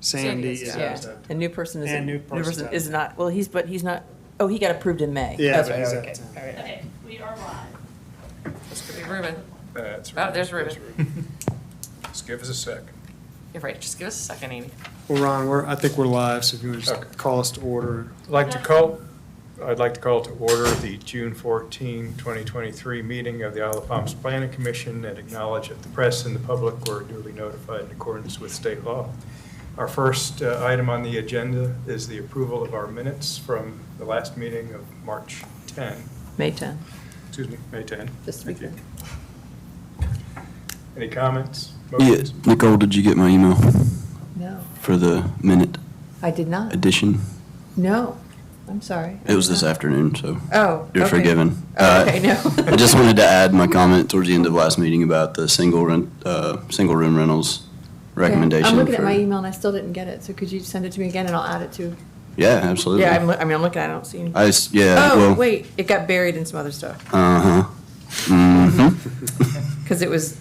Sandy is is. done. Yeah, a new person is, And new person. is not, well, he's not, oh, he got approved in May. Yeah, That's but right, he's okay, out of town. all right. Okay, we are live. This could be Ruben. That's Oh, there's Ruben. Just give us a second. You're right, just give us a second, Amy. Well, Ron, I think we're live, so if you want to Okay. just call us to order. I'd like to call to order the June 14, 2023 meeting of the Isle of Palms Planning Commission and acknowledge that the press and the public were duly notified in accordance with state law. Our first item on the agenda is the approval of our minutes from the last meeting of March 10. May 10. Excuse me, May 10. Just to be Thank you. clear. Any comments? Yeah, Motions? Nicole, did you get my email No, for the minute I did not. edition? No, I'm sorry. It was this afternoon, so Oh, you're okay. forgiven. Oh, okay, no. I just wanted to add my comment towards the end of last meeting about the single room rentals recommendation. I'm looking at for- my email and I still didn't get it, so could you send it to me again and I'll add it to? Yeah, absolutely. Yeah, I'm looking at it, I don't see any. Yeah, Oh, well. wait, it got buried in some other stuff, Uh-huh. Mm-hmm. because it was,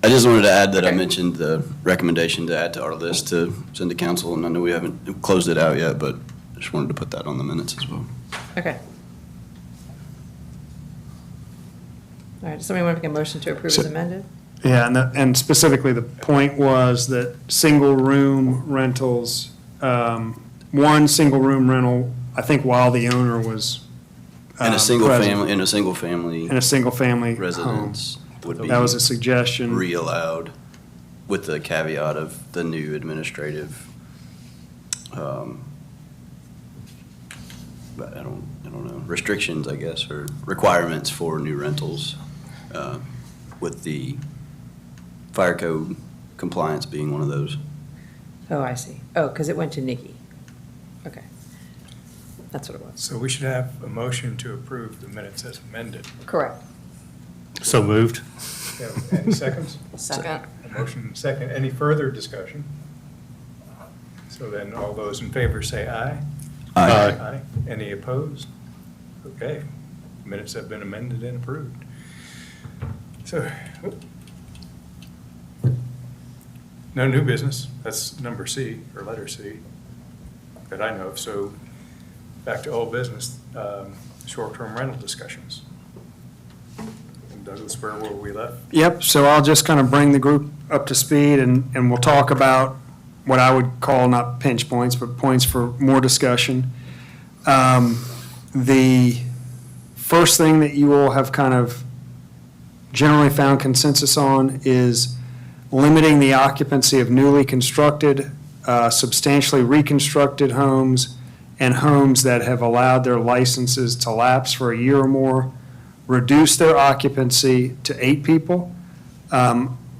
I just wanted to add that I Okay. mentioned the recommendation to add to our list to send to council, and I know we haven't closed it out yet, but I just wanted to put that on the minutes as well. okay. All right, does somebody want to make a motion to approve So- as amended? Yeah, and specifically, the point was that single-room rentals, one single-room rental, I think while the owner was In a single present, family, in a single family in a single-family home. residence would be That was a suggestion. re-allowed with the caveat of the new administrative, but I don't know, restrictions, I guess, or requirements for new rentals, with the fire code compliance being one of those. Oh, I see. Oh, because it went to Nikki. Okay. That's what it was. So we should have a motion to approve the minutes as amended. Correct. So moved. Yeah, any seconds? Second. A motion and second. Any further discussion? So then all those in favor say aye. Aye. Any opposed? Okay. Minutes have been amended and approved. So, no new business. That's number C, or letter C, that I know of. So back to old business, short-term rental discussions. And Douglas, where were we left? Yep, so I'll just kind of bring the group up to speed, and we'll talk about what I would call not pinch points, but points for more discussion. The first thing that you all have kind of generally found consensus on is limiting the occupancy of newly constructed, substantially reconstructed homes, and homes that have allowed their licenses to lapse for a year or more, reduce their occupancy to 8 people.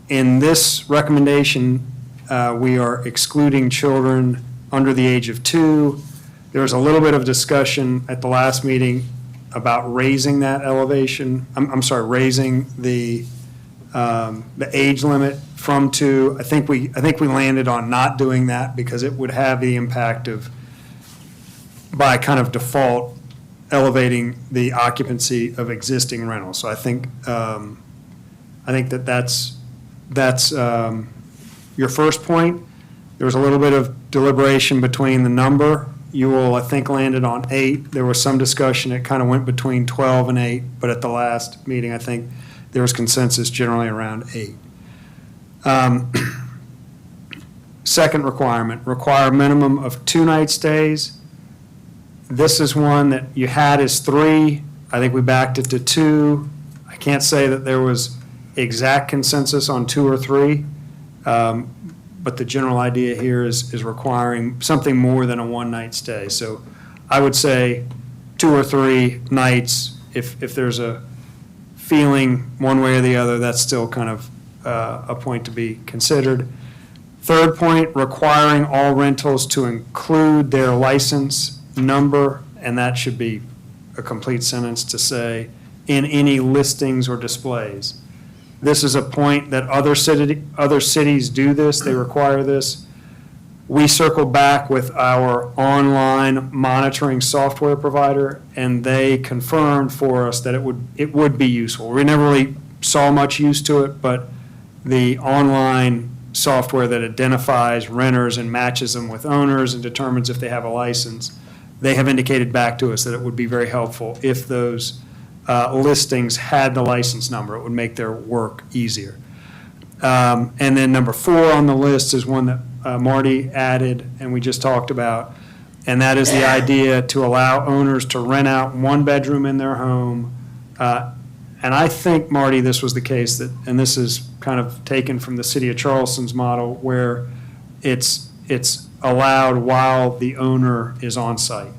In this recommendation, we are excluding children under the age of 2. There was a little bit of discussion at the last meeting about raising that elevation, raising the age limit from 2. I think we landed on not doing that because it would have the impact of, by kind of default, elevating the occupancy of existing rentals. So I think that's your first point. There was a little bit of deliberation between the number. You all, I think, landed on 8. There was some discussion, it kind of went between 12 and 8, but at the last meeting, I think there was consensus generally around 8. Second requirement, require a minimum of 2 night stays. This is one that you had as 3. I think we backed it to 2. I can't say that there was exact consensus on 2 or 3. But the general idea here is requiring something more than a 1-night stay. So I would say 2 or 3 nights. If there's a feeling one way or the other, that's still kind of a point to be considered. Third point, requiring all rentals to include their license number, and that should be a complete sentence to say, in any listings or displays. This is a point that other cities do this, they require this. We circled back with our online monitoring software provider, and they confirmed for us that it would be useful. We never really saw much use to it, but the online software that identifies renters and matches them with owners and determines if they have a license. They have indicated back to us that it would be very helpful if those listings had the license number. It would make their work easier. And then number 4 on the list is one that Marty added and we just talked about, and that is the idea to allow owners to rent out one bedroom in their home. And I think, Marty, this was the case that, and this is kind of taken from the city of Charleston's model, where it's allowed while the owner is on site.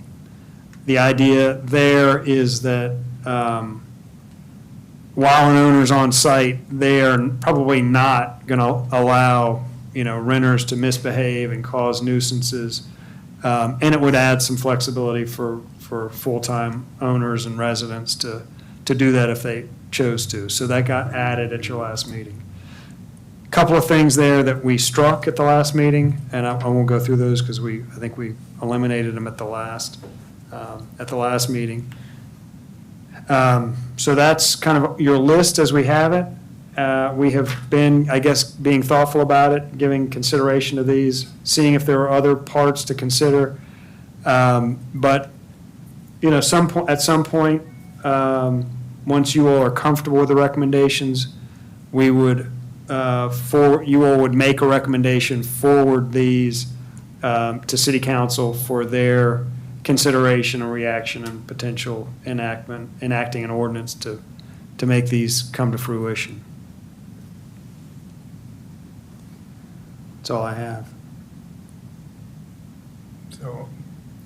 The idea there is that while an owner's on site, they are probably not going to allow, renters to misbehave and cause nuisances. And it would add some flexibility for full-time owners and residents to do that if they chose to. So that got added at your last meeting. A couple of things there that we struck at the last meeting, and I won't go through those because I think we eliminated them at the last meeting. So that's kind of your list as we have it. We have been, I guess, being thoughtful about it, giving consideration to these, seeing if there are other parts to consider. But, at some point, once you all are comfortable with the recommendations, we would, you all would make a recommendation, forward these to city council for their consideration and reaction and potential enacting an ordinance to make these come to fruition. That's all I have. So,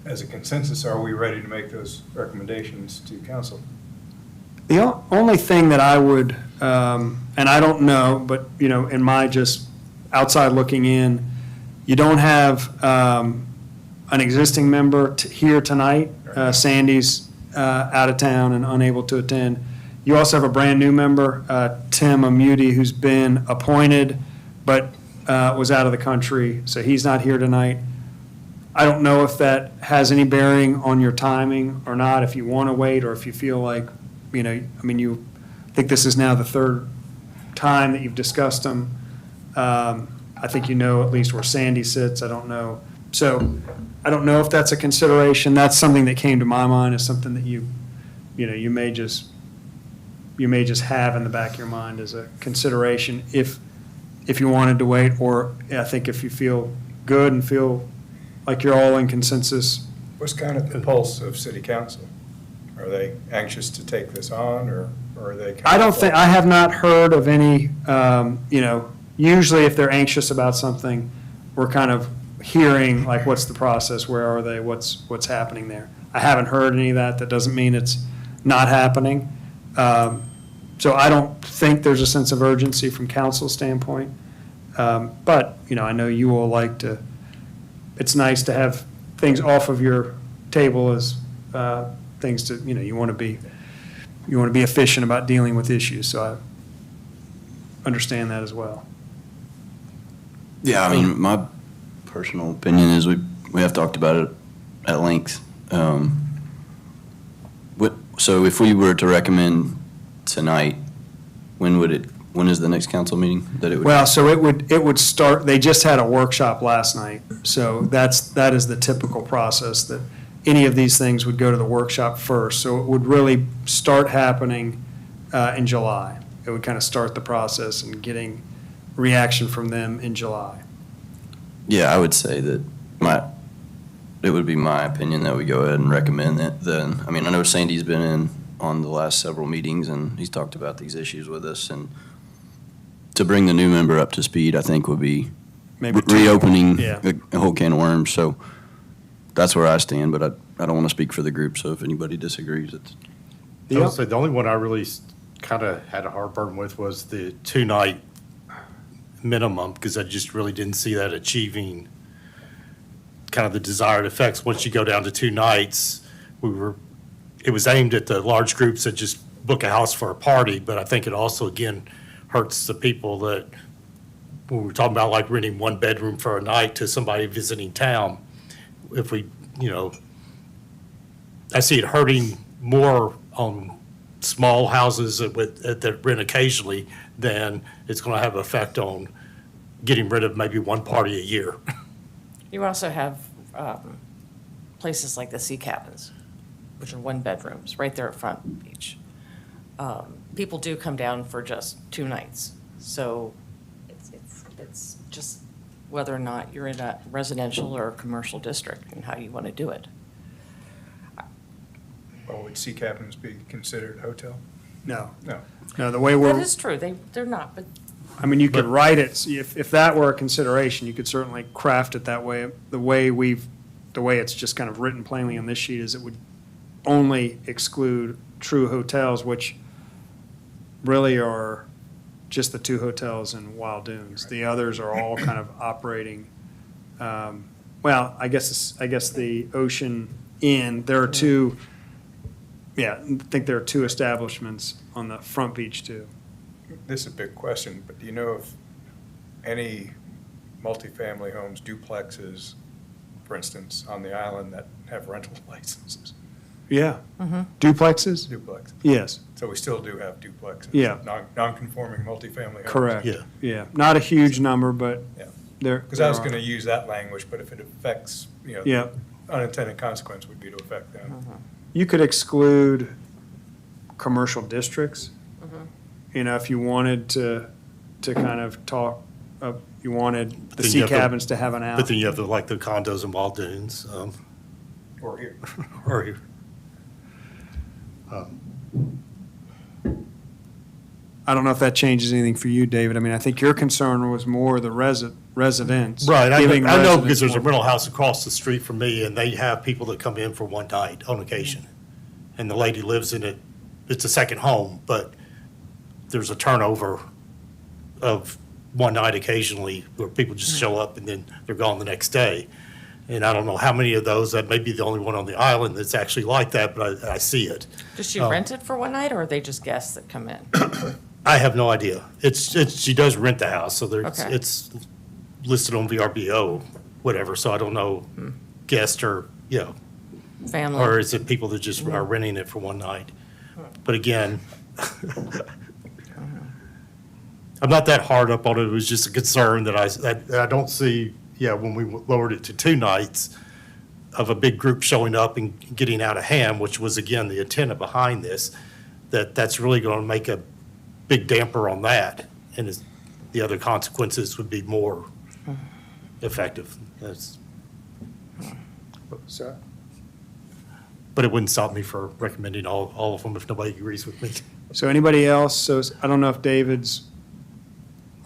as a consensus, are we ready to make those recommendations to council? The only thing that I would, and I don't know, but, in my just outside looking in, you don't have an existing member here tonight. Sandy's out of town and unable to attend. You also have a brand-new member, Tim Amuti, who's been appointed, but was out of the country, so he's not here tonight. I don't know if that has any bearing on your timing or not, if you want to wait, or if you feel like, you think this is now the 3rd time that you've discussed them. I think you know at least where Sandy sits. I don't know. So I don't know if that's a consideration. That's something that came to my mind as something that you may just have in the back of your mind as a consideration if you wanted to wait, or I think if you feel good and feel like you're all in consensus. What's kind of the pulse of city council? Are they anxious to take this on, or are they? I have not heard of any, usually if they're anxious about something, we're kind of hearing, like, what's the process, where are they, what's happening there. I haven't heard any of that. That doesn't mean it's not happening. So I don't think there's a sense of urgency from council standpoint. But, I know you all like to, it's nice to have things off of your table as things to, you want to be efficient about dealing with issues. So I understand that as well. Yeah, my personal opinion is we have talked about it at length. So if we were to recommend tonight, when is the next council meeting that it would? Well, so it would start, they just had a workshop last night. So that is the typical process, that any of these things would go to the workshop first. So it would really start happening in July. It would kind of start the process and getting reaction from them in July. Yeah, I would say that it would be my opinion that we go ahead and recommend it then. I know Sandy's been in on the last several meetings and he's talked about these issues with us, and to bring the new member up to speed, I think would be Maybe reopening Yeah. a whole can of worms. So that's where I stand, but I don't want to speak for the group, so if anybody disagrees, it's. I would say the only one I really kind of had a heartburn with was the 2-night minimum, because I just really didn't see that achieving kind of the desired effects. Once you go down to 2 nights, it was aimed at the large groups that just book a house for a party, but I think it also, again, hurts the people that, when we're talking about like renting 1 bedroom for a night to somebody visiting town, if we, I see it hurting more on small houses that rent occasionally than it's going to have effect on getting rid of maybe one party a year. You also have places like the Sea Cabins, which are one bedrooms, right there at Front Beach. People do come down for just 2 nights. So it's just whether or not you're in a residential or a commercial district and how you want to do it. Well, would Sea Cabins be considered a hotel? No, No. no, the way That we're, is true, they're not, but I mean, you could write it, if that were a consideration, you could certainly craft it that way. The way it's just kind of written plainly on this sheet is it would only exclude true hotels, which really are just the 2 hotels in Wild Dunes. The others are all kind of operating, well, I guess the Ocean Inn, there are 2, yeah, I think there are 2 establishments on the Front Beach too. This is a big question, but do you know if any multifamily homes, duplexes, for instance, on the island that have rental licenses? Yeah. Duplexes? Duplexes. Yes, So we still do have duplexes. Yeah. Non-conforming multifamily homes. correct. Yeah. Yeah, not a huge number, but Yeah. there. Because I was there are. going to use that language, but if it affects, Yeah, unintended consequence would be to affect them. you could exclude commercial districts. You know, if you wanted to kind of talk, you wanted the then you Sea have the- Cabins to have an out. But then you have like the condos in Wild Dunes, Or here. or I don't know if that changes anything for you, David. I mean, I think your concern was more the residents. right. I giving know residents because there's a more- rental house across the street from me, and they have people that come in for one night on occasion. And the lady lives in it. It's a second home, but there's a turnover of one night occasionally where people just show up and then they're gone the next day. And I don't know how many of those, that may be the only one on the island that's actually like that, but I see it. does she rent it for one night, or are they just guests that come in? I have no idea. She does rent the house, so Okay. it's listed on VRBO, whatever, so I don't know, guest or, Family? or is it people that just are renting it for one night? But again, I'm not that hard up on it. It was just a concern that I don't see, when we lowered it to 2 nights of a big group showing up and getting out of hand, which was again the intent behind this, that's really going to make a big damper on that. And the other consequences would be more effective. So, But it wouldn't stop me for recommending all of them if nobody agrees with me. so anybody else? So I don't know if David's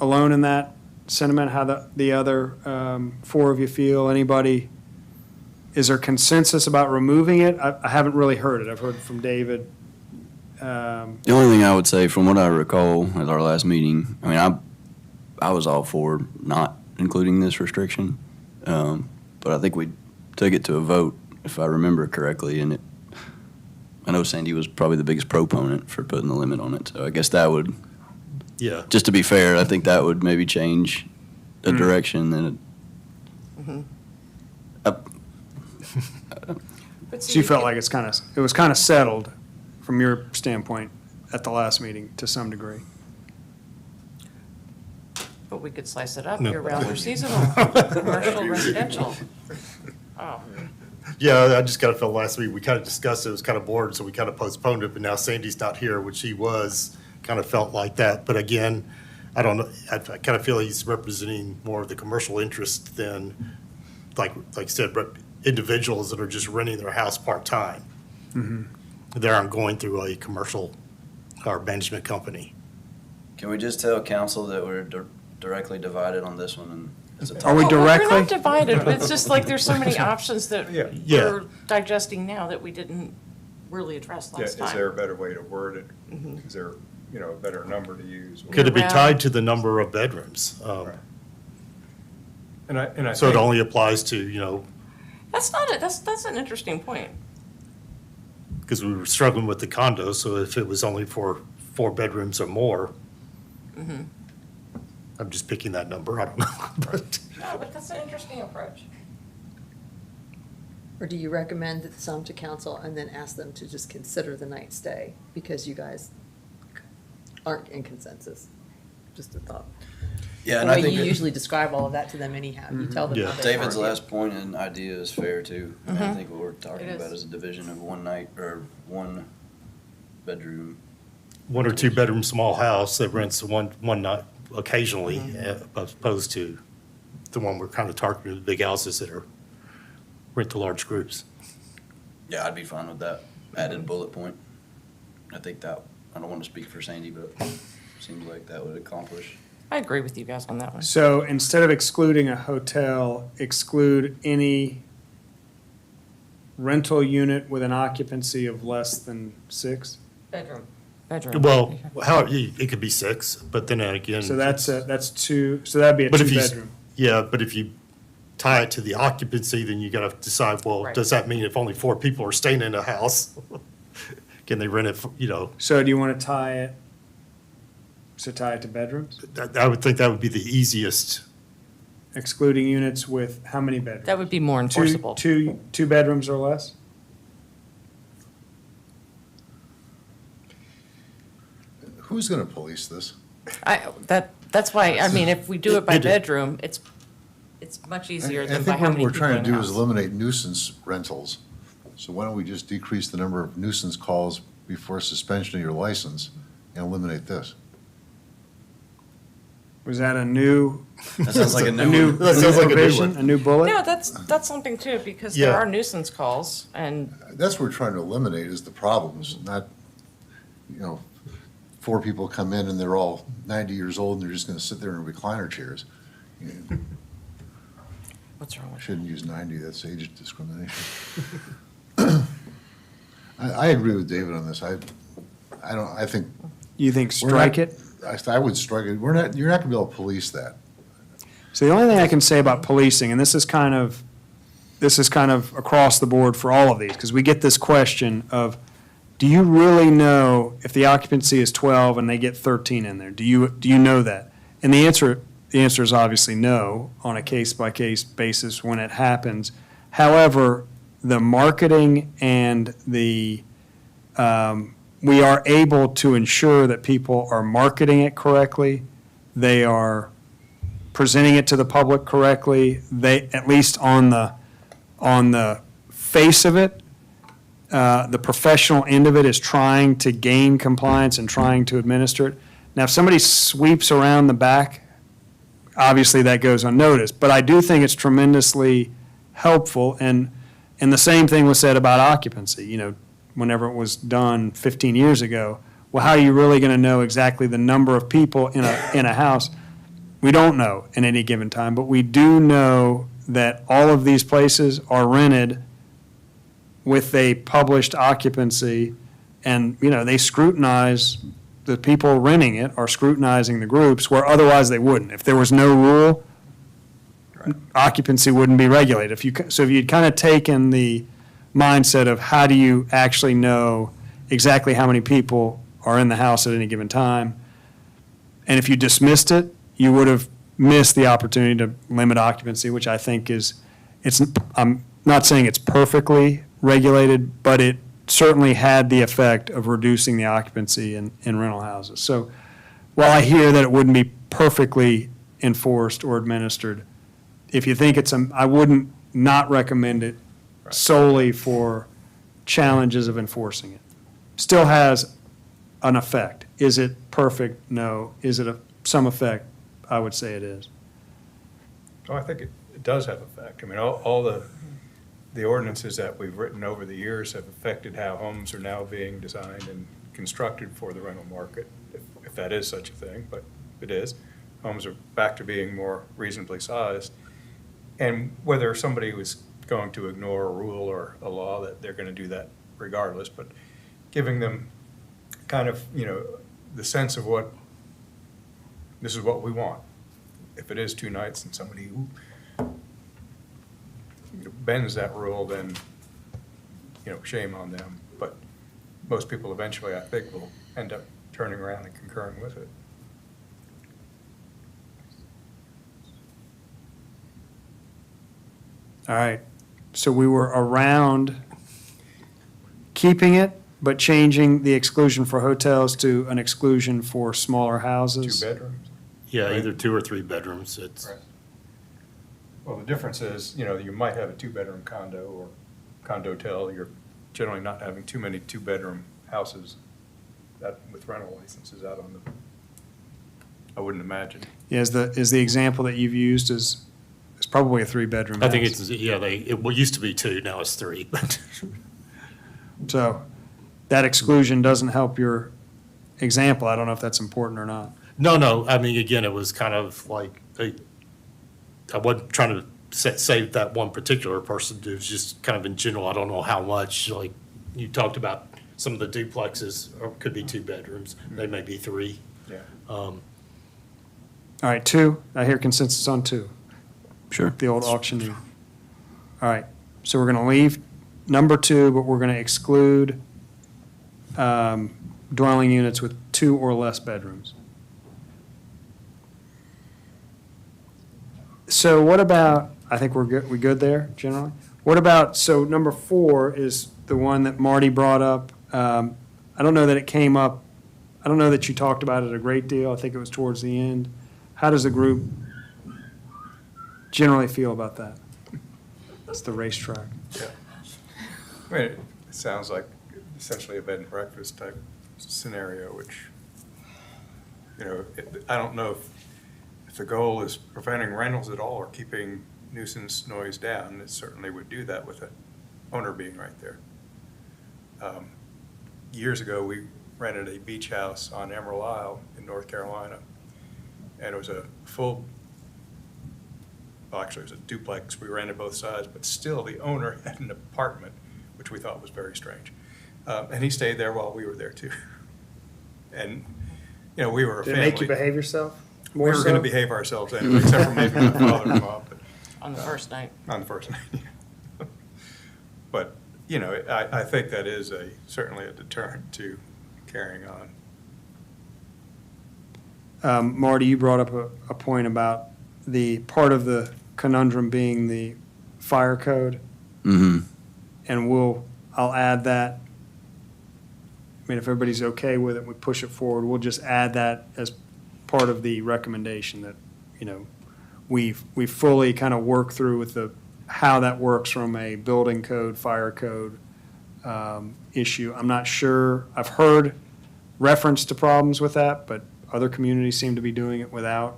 alone in that sentiment, how the other 4 of you feel. Anybody, is there consensus about removing it? I haven't really heard it. I've heard from David. The only thing I would say, from what I recall at our last meeting, I mean, I was all for not including this restriction, but I think we took it to a vote, if I remember correctly, and I know Sandy was probably the biggest proponent for putting the limit on it, so I guess that would, Yeah. just to be fair, I think that would maybe change the direction that it. But see, So you felt like it was kind of settled from your standpoint at the last meeting to some degree. But we could slice it up, No. year-round or seasonal, commercial, residential. Oh, Yeah, I just kind of felt last week, we kind of discussed it, it was kind of bored, so we kind of postponed it, but now Sandy's not here, which he was, kind of felt like that. But again, I don't know, I kind of feel he's representing more of the commercial interest than, like I said, individuals that are just renting their house part-time. They aren't going through a commercial or management company. Can we just tell council that we're directly divided on this one, and it's a Are we Well, directly? We're not divided, but it's just like there's so many options that Yeah. Yeah. we're digesting now that we didn't really address Yeah, last is there a time. better way to word it? Is there, a better number to use? Could it be Year-round. tied to the number of bedrooms? Right. And I So it think- only applies to, That's that's an interesting point. because we were struggling with the condos, so if it was only for 4 bedrooms or more, I'm just picking that number, I don't know. But No, but that's an interesting approach. Or do you recommend some to council and then ask them to just consider the night stay because you guys aren't in consensus? Just a thought. Yeah, The and I way think you that usually describe all of that to them anyhow. You tell them Yeah. how they David's argue. last point and idea is fair too. I mean, I think what we're talking It about is. is a division of one night or one bedroom. One or two bedroom small house that rents one night occasionally, opposed to the one we're kind of targeting, the big houses that are rent to large groups. Yeah, I'd be fine with that added bullet point. I think that, I don't want to speak for Sandy, but it seems like that would accomplish. I agree with you guys on that one. So instead of excluding a hotel, exclude any rental unit with an occupancy of less than 6? Bedroom. Bedroom. Well, it could be 6, but then again. So that's 2, so that'd be a But if you, 2-bedroom. yeah, but if you tie it to the occupancy, then you gotta decide, well, Right. does that mean if only 4 people are staying in a house? Can they rent it, So do you want to tie it to bedrooms? I would think that would be the easiest. Excluding units with how many bedrooms? That would be more enforceable. Two bedrooms or less? Who's going to police this? That's why, I mean, if we do it by It- bedroom, it's much easier I than by think how what many we're people trying in to the do is house. eliminate nuisance rentals. So why don't we just decrease the number of nuisance calls before suspension of your license and eliminate this? Was that a new, That sounds like a a new new one. That sounds like a new provision, one. a new bullet? No, that's something too, because there Yeah. are nuisance calls, and That's what we're trying to eliminate is the problems, not, 4 people come in and they're all 90 years old and they're just going to sit there in recliner chairs. what's wrong I with shouldn't use 90, that's age discrimination. I agree with David on this. I think. You think we're strike not- it? I would strike it. You're not going to be able to police that. So the only thing I can say about policing, and this is kind of across the board for all of these, because we get this question of, do you really know if the occupancy is 12 and they get 13 in there? Do you know that? And the answer is obviously no, on a case-by-case basis when it happens. However, the marketing and we are able to ensure that people are marketing it correctly. They are presenting it to the public correctly. They, at least on the face of it, the professional end of it is trying to gain compliance and trying to administer it. Now, if somebody sweeps around the back, obviously that goes unnoticed. But I do think it's tremendously helpful, and the same thing was said about occupancy, whenever it was done 15 years ago. Well, how are you really going to know exactly the number of people in a house? We don't know at any given time, but we do know that all of these places are rented with a published occupancy, and, they scrutinize, the people renting it are scrutinizing the groups where otherwise they wouldn't. If there was no rule, occupancy wouldn't be regulated. So if you'd kind of taken the mindset of how do you actually know exactly how many people are in the house at any given time, and if you dismissed it, you would have missed the opportunity to limit occupancy, which I think I'm not saying it's perfectly regulated, but it certainly had the effect of reducing the occupancy in rental houses. So while I hear that it wouldn't be perfectly enforced or administered, if you think I wouldn't not recommend it solely for challenges of enforcing it. Still has an effect. Is it perfect? No. Is it some effect? I would say it is. Oh, I think it does have effect. I mean, all the ordinances that we've written over the years have affected how homes are now being designed and constructed for the rental market, if that is such a thing, but it is. Homes are back to being more reasonably sized. And whether somebody was going to ignore a rule or a law, that they're going to do that regardless, but giving them kind of, the sense of this is what we want. If it is 2 nights and somebody bends that rule, then, shame on them. But most people eventually, I think, will end up turning around and concurring with it. All right. So we were around keeping it, but changing the exclusion for hotels to an exclusion for smaller 2 houses. bedrooms. Yeah, Right. either 2 or 3 bedrooms. It's, Right. Well, the difference is, you might have a two-bedroom condo or condotel. You're generally not having too many two-bedroom houses that, with rental licenses out on the, I wouldn't imagine. Yeah, is the example that you've used is probably a 3-bedroom I think house. it's, yeah, it used to be 2, now it's 3, but. So that exclusion doesn't help your example. I don't know if that's important or not. No, I mean, again, it was kind of like, I wasn't trying to save that one particular person. It was just kind of in general, I don't know how much, like, you talked about some of the duplexes could be 2 bedrooms, they may be 3. Yeah. All right, 2, I hear consensus on 2, Sure. the old auctioneer. All right, so we're going to leave number 2, but we're going to exclude dwelling units with 2 or less bedrooms. So what about, I think we good there generally? What about, so number 4 is the one that Marty brought up. I don't know that it came up, I don't know that you talked about it a great deal. I think it was towards the end. How does the group generally feel about that? That's the racetrack. Yeah. I mean, it sounds like essentially a bed and breakfast type scenario, which, I don't know if the goal is preventing rentals at all or keeping nuisance noise down. It certainly would do that with the owner being right there. Years ago, we rented a beach house on Emerald Isle in North Carolina, and it was a full, well, actually, it was a duplex. We rented both sides, but still, the owner had an apartment, which we thought was very strange. And he stayed there while we were there, too. And, we were a Did it family. make you behave yourself? We More were going to so? behave ourselves anyway, except for maybe my father-in-law, but On the first night. on the first night. But, I think that is certainly a deterrent to carrying on. Marty, you brought up a point about the part of the conundrum being the fire code, Mm-hmm. and I'll add that. I mean, if everybody's okay with it, we push it forward. We'll just add that as part of the recommendation that, we've fully kind of worked through with how that works from a building code, fire code issue. I'm not sure, I've heard reference to problems with that, but other communities seem to be doing it without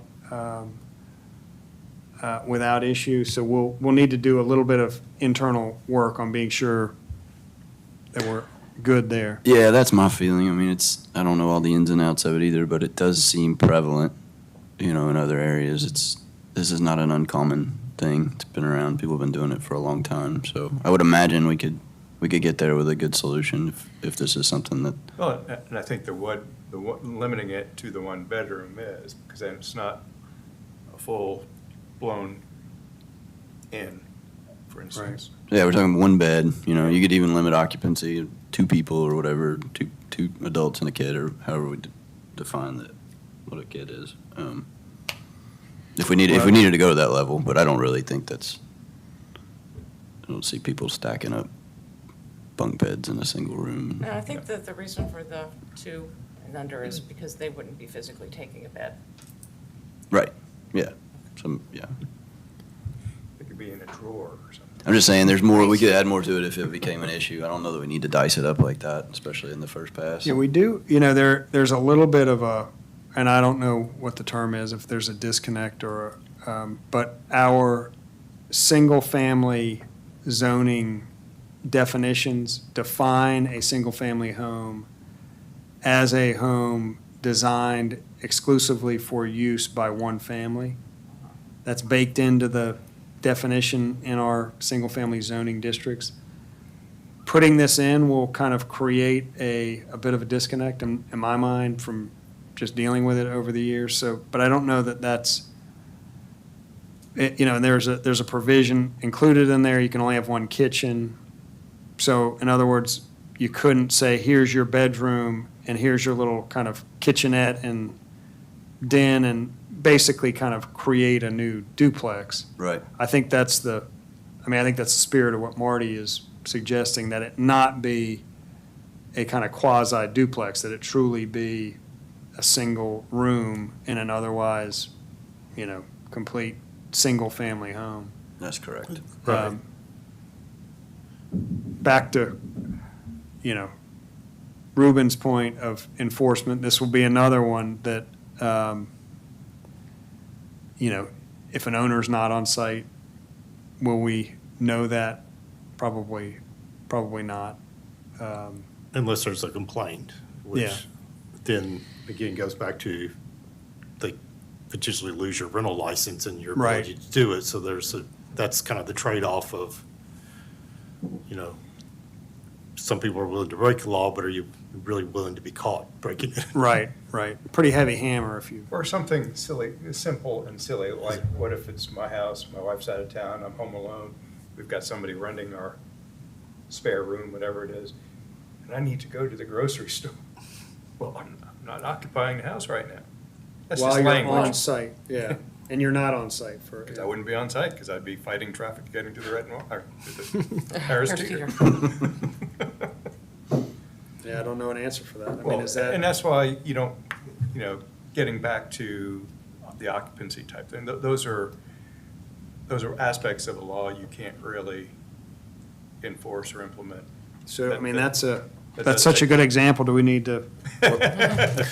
issue. So we'll need to do a little bit of internal work on being sure that we're good there. Yeah, that's my feeling. I mean, I don't know all the ins and outs of it either, but it does seem prevalent, in other areas. This is not an uncommon thing. It's been around. People have been doing it for a long time. So I would imagine we could get there with a good solution if this is something that, Well, and I think limiting it to the one bedroom is, because then it's not a full-blown inn, for instance. yeah, we're talking one bed, you could even limit occupancy, 2 people or whatever, two adults and a kid, or however we define that, what a kid is. If we needed to go to that level, but I don't really think I don't see people stacking up bunk beds in a single room. And I think that the reason for the 2 and under is because they wouldn't be physically taking a bed. Right, yeah, yeah. It could be in a drawer or something. I'm just saying, we could add more to it if it became an issue. I don't know that we need to dice it up like that, especially in the first pass. Yeah, we do, there's a little bit of and I don't know what the term is, if there's a disconnect but our single-family zoning definitions define a single-family home as a home designed exclusively for use by one family. That's baked into the definition in our single-family zoning districts. Putting this in will kind of create a bit of a disconnect in my mind from just dealing with it over the years. So, but I don't know that that's, and there's a provision included in there. You can only have one kitchen. So in other words, you couldn't say, here's your bedroom and here's your little kind of kitchenette and den, and basically kind of create a new duplex. Right. I think that's the spirit of what Marty is suggesting, that it not be a kind of quasi duplex, that it truly be a single room in an otherwise, complete, single-family home. That's correct. Right. Back to, Ruben's point of enforcement, this will be another one that, if an owner's not on site, will we know that? Probably not. Unless there's a complaint, which Yeah. then, again, goes back to they potentially lose your rental license and your Right. ability to do it. So that's kind of the trade-off of, some people are willing to break the law, but are you really willing to be caught breaking it? Right. Pretty heavy hammer if you, Or something silly, simple and silly, like what if it's my house, my wife's out of town, I'm home alone, we've got somebody renting our spare room, whatever it is, and I need to go to the grocery store. Well, I'm not occupying the house right now. That's while just you're language. on site, yeah, and you're not on site for. Because I wouldn't be on site, because I'd be fighting traffic getting to the Red and or to the Harris Harris Teeter. Yeah, I don't know an answer for that. I Well, mean, is that? and that's why you don't, getting back to the occupancy type thing, those are aspects of a law you can't really enforce or implement. So, I mean, that's that that's does such a take- good example. Do we need to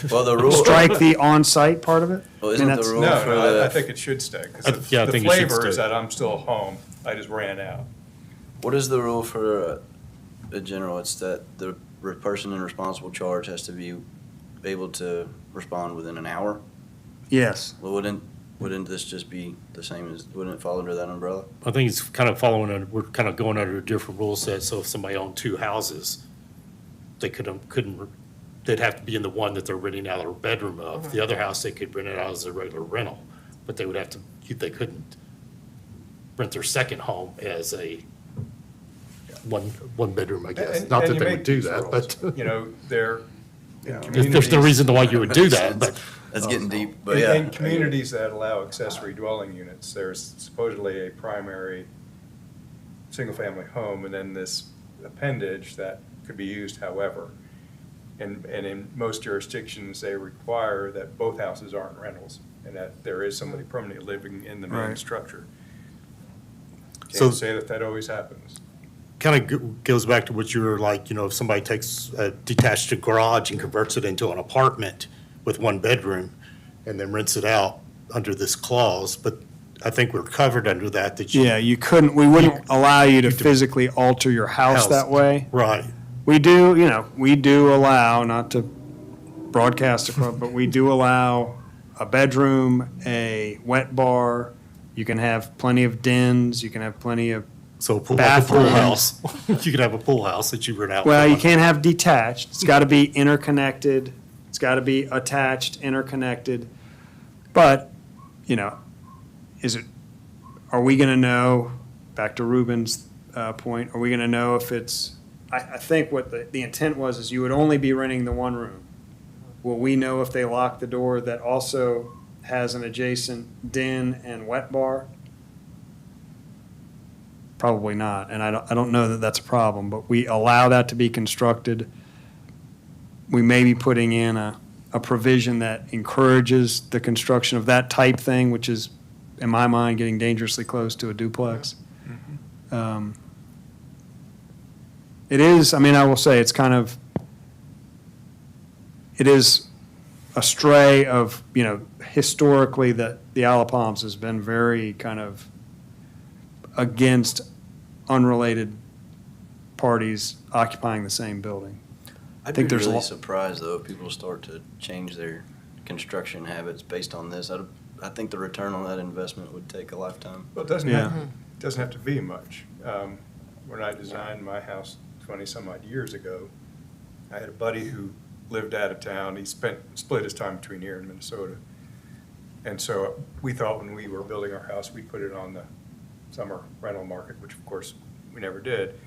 Well, the rule. strike the on-site part of it? Well, I isn't mean, the that's- rule No, for no, the? I think it should stay, because Yeah, I the think it should flavor is stay. that I'm still home, I just ran out. What is the rule for a general? It's that the person in responsible charge has to be able to respond within an hour? Yes. Well, wouldn't this just be the same as, wouldn't it fall under that umbrella? I think it's kind of we're kind of going under a different rule set. So if somebody owned two houses, they they'd have to be in the one that they're renting out their bedroom of. The other house, they could rent it out as a regular rental, but they couldn't rent their second home as a one bedroom, I guess. And- Not and that you they make would do these that, rules. but They're in there's no communities- reason why you would do that, but. That's getting deep, but In- yeah. In communities that allow accessory dwelling units, there's supposedly a primary single-family home, and then this appendage that could be used however. And in most jurisdictions, they require that both houses aren't rentals, and that there is somebody permanently living in the main Right. structure. So- Can't say that always happens. Kind of goes back to what you were like, if somebody takes a detached garage and converts it into an apartment with one bedroom and then rents it out under this clause, but I think we're covered under that Yeah, we wouldn't allow you to physically alter your house that way. Right. We do allow, not to broadcast across, but we do allow a bedroom, a wet bar. You can have plenty of dens, you can have plenty of, So like a pool Bathrooms. house, you could have a pool house that you rent out. well, for you one. can't have detached. It's got to be interconnected. It's got to be attached, interconnected. But, are we going to know, back to Ruben's point, are we going to know if it's, I think what the intent was is you would only be renting the one room. Will we know if they lock the door that also has an adjacent den and wet bar? Probably not, and I don't know that that's a problem, but we allow that to be constructed. We may be putting in a provision that encourages the construction of that type thing, which is, in my mind, getting dangerously close to a duplex. It is, I mean, I will say, it is a stray of, historically, that the Isle of Palms has been very kind of against unrelated parties occupying the same building. I'd think be there's a really lot- surprised, though, if people start to change their construction habits based on this. I think the return on that investment would take a lifetime. Well, it doesn't Yeah. have to be much. When I designed my house 20-some-odd years ago, I had a buddy who lived out of town. He split his time between here and Minnesota. And so we thought when we were building our house, we'd put it on the summer rental market, which of course we never did.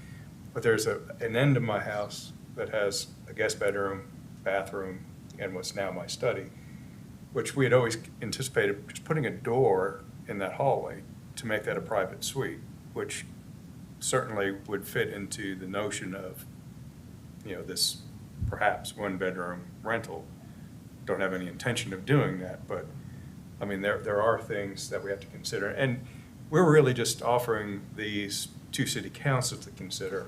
But there's an end of my house that has a guest bedroom, bathroom, and what's now my study, which we had always anticipated just putting a door in that hallway to make that a private suite, which certainly would fit into the notion of, this perhaps one-bedroom rental don't have any intention of doing that, but, I mean, there are things that we have to consider. And we're really just offering these to city council to consider.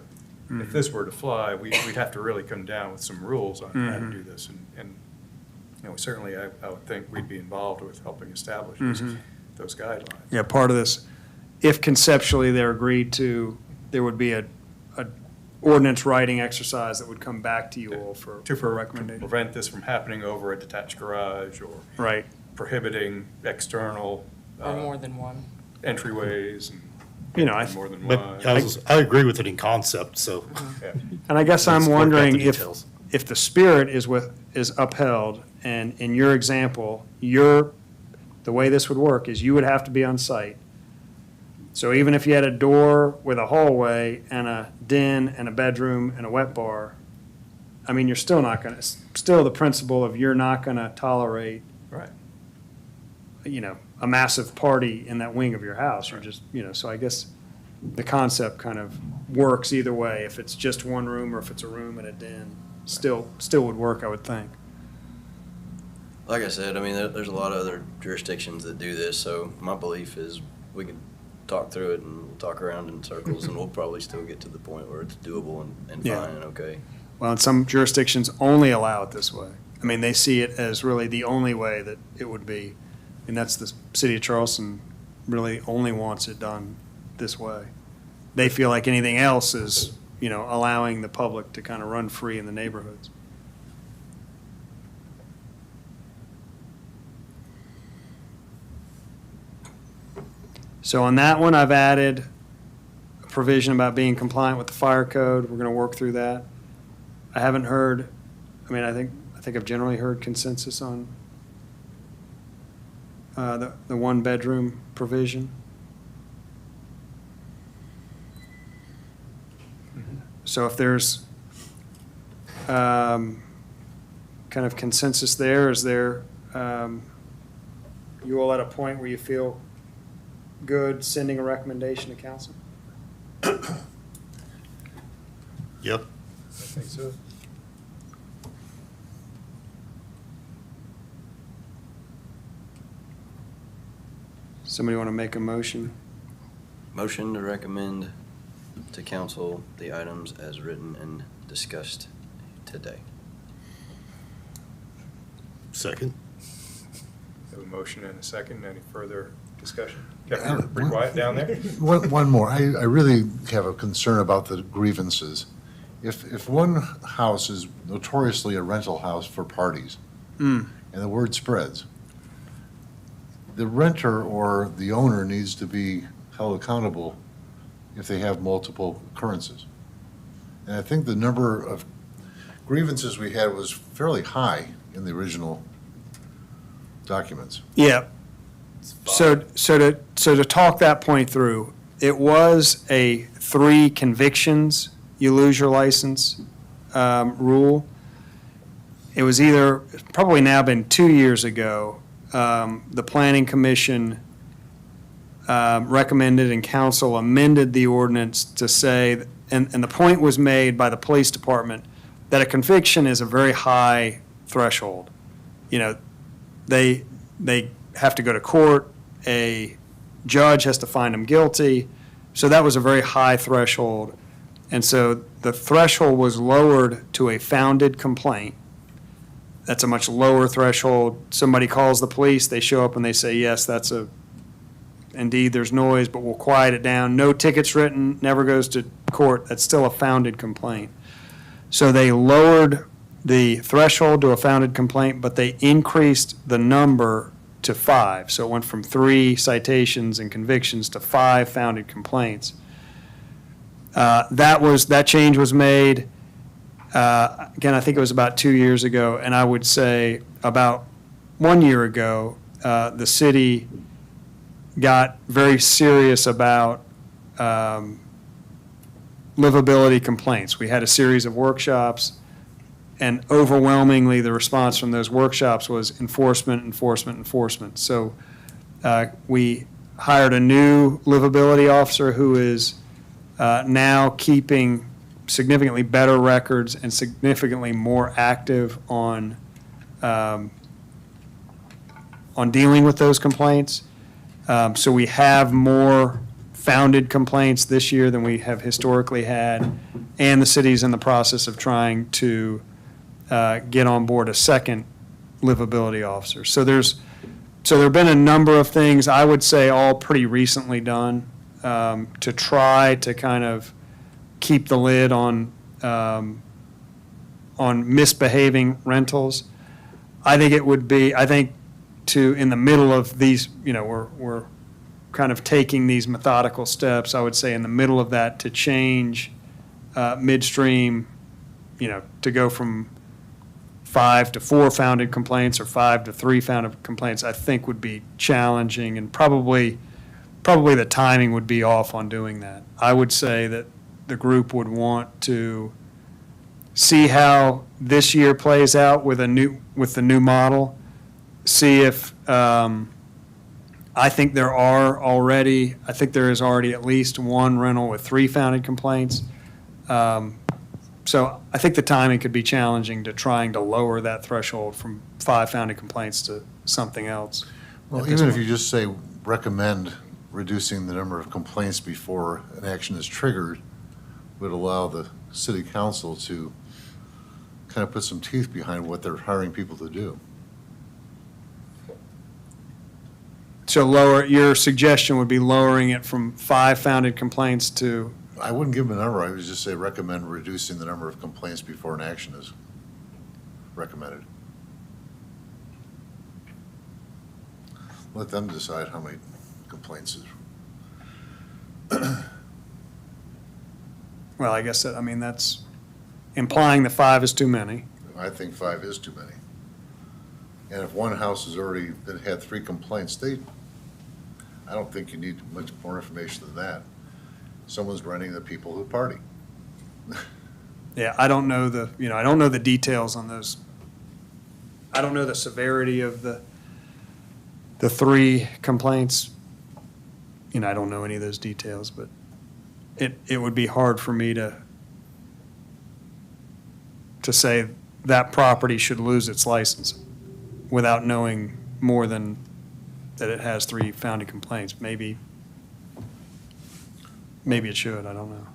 If this were to fly, we'd have to really come down with some rules on how to do this. And you know, certainly, I would think we'd be involved with helping establish those guidelines. Yeah, part of this, if conceptually they're agreed to, there would be a ordinance writing exercise that would come back to you all for a To recommendation. prevent this from happening over a detached garage or Right. prohibiting external Or more than one. entryways and You know, more than But one. I agree with it in concept, so. Yeah. And I guess Let's I'm work out the wondering details. if the spirit is upheld, and in your example, the way this would work is you would have to be on site. So even if you had a door with a hallway and a den and a bedroom and a wet bar, I mean, you're still not gonna, still the principle of you're not gonna tolerate, Right. you know, a massive party in that wing of your house. You're just, you know, so I guess the concept kind of works either way. If it's just one room or if it's a room and a den, still would work, I would think. Like I said, I mean, there's a lot of other jurisdictions that do this, so my belief is we can talk through it and we'll talk around in circles, and we'll probably still get to the point where it's doable and Yeah. fine and okay. Well, and some jurisdictions only allow it this way. I mean, they see it as really the only way that it would be. And that's the city of Charleston really only wants it done this way. They feel like anything else is, you know, allowing the public to kind of run free in the neighborhoods. So on that one, I've added a provision about being compliant with the fire code. We're going to work through that. I haven't heard, I mean, I think I've generally heard consensus on the one-bedroom provision. So if there's kind of consensus there, is there, you all at a point where you feel good sending a recommendation to council? Yep. I think so. Somebody want to make a motion? Motion to recommend to council the items as written and discussed today. Second. Have a motion and a second. Any further discussion? Kevin, you're pretty quiet down there. One more. I really have a concern about the grievances. If one house is notoriously a rental house for parties, and the word spreads, the renter or the owner needs to be held accountable if they have multiple occurrences. And I think the number of grievances we had was fairly high in the original documents. Yeah. So to talk that point through, it was a 3 convictions, you lose your license rule. It was either, probably now been 2 years ago, the Planning Commission recommended and council amended the ordinance to say, and the point was made by the police department, that a conviction is a very high threshold. You know, they have to go to court, a judge has to find them guilty, so that was a very high threshold. And so the threshold was lowered to a founded complaint. That's a much lower threshold. Somebody calls the police, they show up and they say, yes, indeed, there's noise, but we'll quiet it down. No tickets written, never goes to court. That's still a founded complaint. So they lowered the threshold to a founded complaint, but they increased the number to 5. So it went from 3 citations and convictions to 5 founded complaints. That change was made, again, I think it was about 2 years ago, and I would say about 1 year ago, the city got very serious about livability complaints. We had a series of workshops, and overwhelmingly, the response from those workshops was enforcement, enforcement, enforcement. So we hired a new livability officer who is now keeping significantly better records and significantly more active on dealing with those complaints. So we have more founded complaints this year than we have historically had, and the city's in the process of trying to get on board a second livability officer. So there have been a number of things, I would say, all pretty recently done to try to kind of keep the lid on misbehaving rentals. I think it would be, in the middle of these, we're kind of taking these methodical steps, I would say in the middle of that to change midstream, to go from 5 to 4 founded complaints or 5 to 3 founded complaints, I think would be challenging, and probably the timing would be off on doing that. I would say that the group would want to see how this year plays out with the new model, see if, I think there is already at least one rental with 3 founded complaints. So I think the timing could be challenging to trying to lower that threshold from 5 founded complaints to something else. Well, at this even if point. you just say recommend reducing the number of complaints before an action is triggered, would allow the city council to kind of put some teeth behind what they're hiring people to do. So your suggestion would be lowering it from 5 founded complaints to, I wouldn't give them a number, I would just say recommend reducing the number of complaints before an action is recommended. Let them decide how many complaints is. well, I guess that's implying that 5 is too many. I think 5 is too many. And if one house has already had 3 complaints, I don't think you need much more information than that. Someone's renting the people who party. Yeah, I don't know the details on those. I don't know the severity of the 3 complaints. I don't know any of those details, but it would be hard for me to say that property should lose its license without knowing more than that it has 3 founded complaints. Maybe it should, I don't know.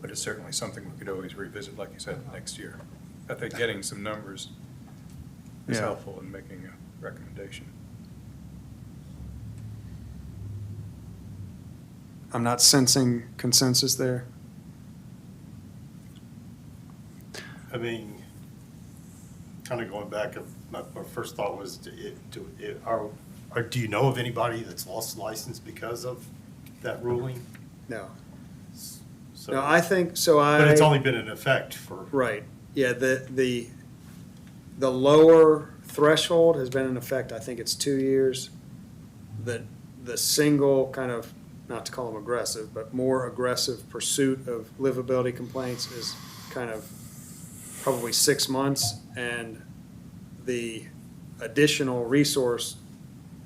But it's certainly something we could always revisit, like you said, next year. I think getting some numbers is Yeah. helpful in making a recommendation. I'm not sensing consensus there. I mean, kind of going back, my first thought was, do you know of anybody that's lost a license because of that ruling? No. So- No, I think, But it's only been in effect for. right, yeah, the lower threshold has been in effect, I think it's 2 years. The single kind of, not to call them aggressive, but more aggressive pursuit of livability complaints is kind of probably 6 months, and the additional resource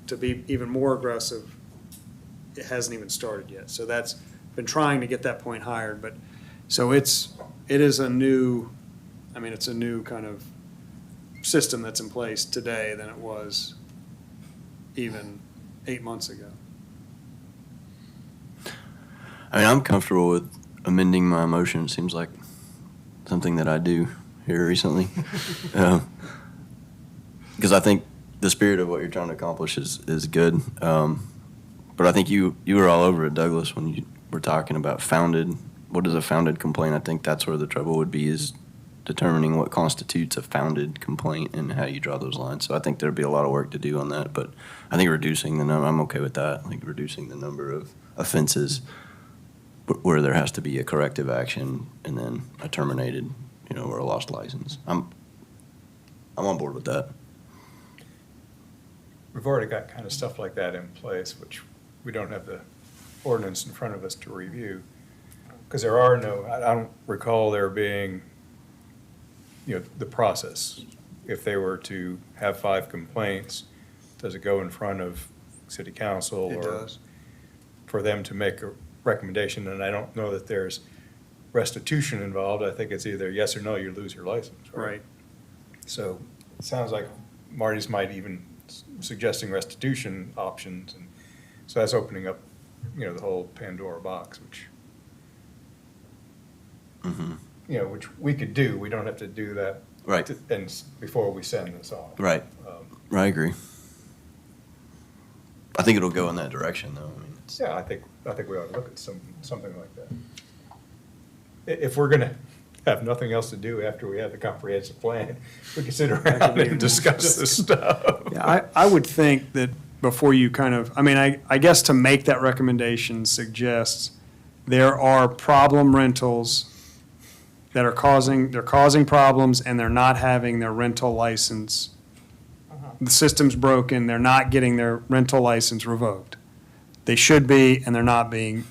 to be even more aggressive, it hasn't even started yet. So that's been trying to get that point higher, but, so it is a new, it's a new kind of system that's in place today than it was even 8 months ago. I'm comfortable with amending my motion. It seems like something that I do here recently. Because I think the spirit of what you're trying to accomplish is good. But I think you were all over it, Douglas, when you were talking about founded. What is a founded complaint? I think that's where the trouble would be, is determining what constitutes a founded complaint and how you draw those lines. So I think there'd be a lot of work to do on that. But I think reducing the number, I'm okay with that. I think reducing the number of offenses where there has to be a corrective action and then a terminated, or a lost license. I'm on board with that. We've already got kind of stuff like that in place, which we don't have the ordinance in front of us to review. Because there are I don't recall there being, the process. If they were to have 5 complaints, does it go in front of city council? It or does. for them to make a recommendation? And I don't know that there's restitution involved, I think it's either yes or no, you lose your license, right? Right. So it sounds like Marty's might even suggesting restitution options, and so that's opening up, the whole Pandora box, which, Mhm. which we could do. We don't have to do that. Right. Before we send this off. Right. I agree. I think it'll go in that direction, though. I mean, it's, Yeah, I think we ought to look at something like that. If we're gonna have nothing else to do after we have the comprehensive plan, we can sit around and discuss this stuff. Yeah, I would think that before you kind of, I guess to make that recommendation suggests there are problem rentals that are causing problems and they're not having their rental license. The system's broken, they're not getting their rental license revoked. They should be, and they're not being,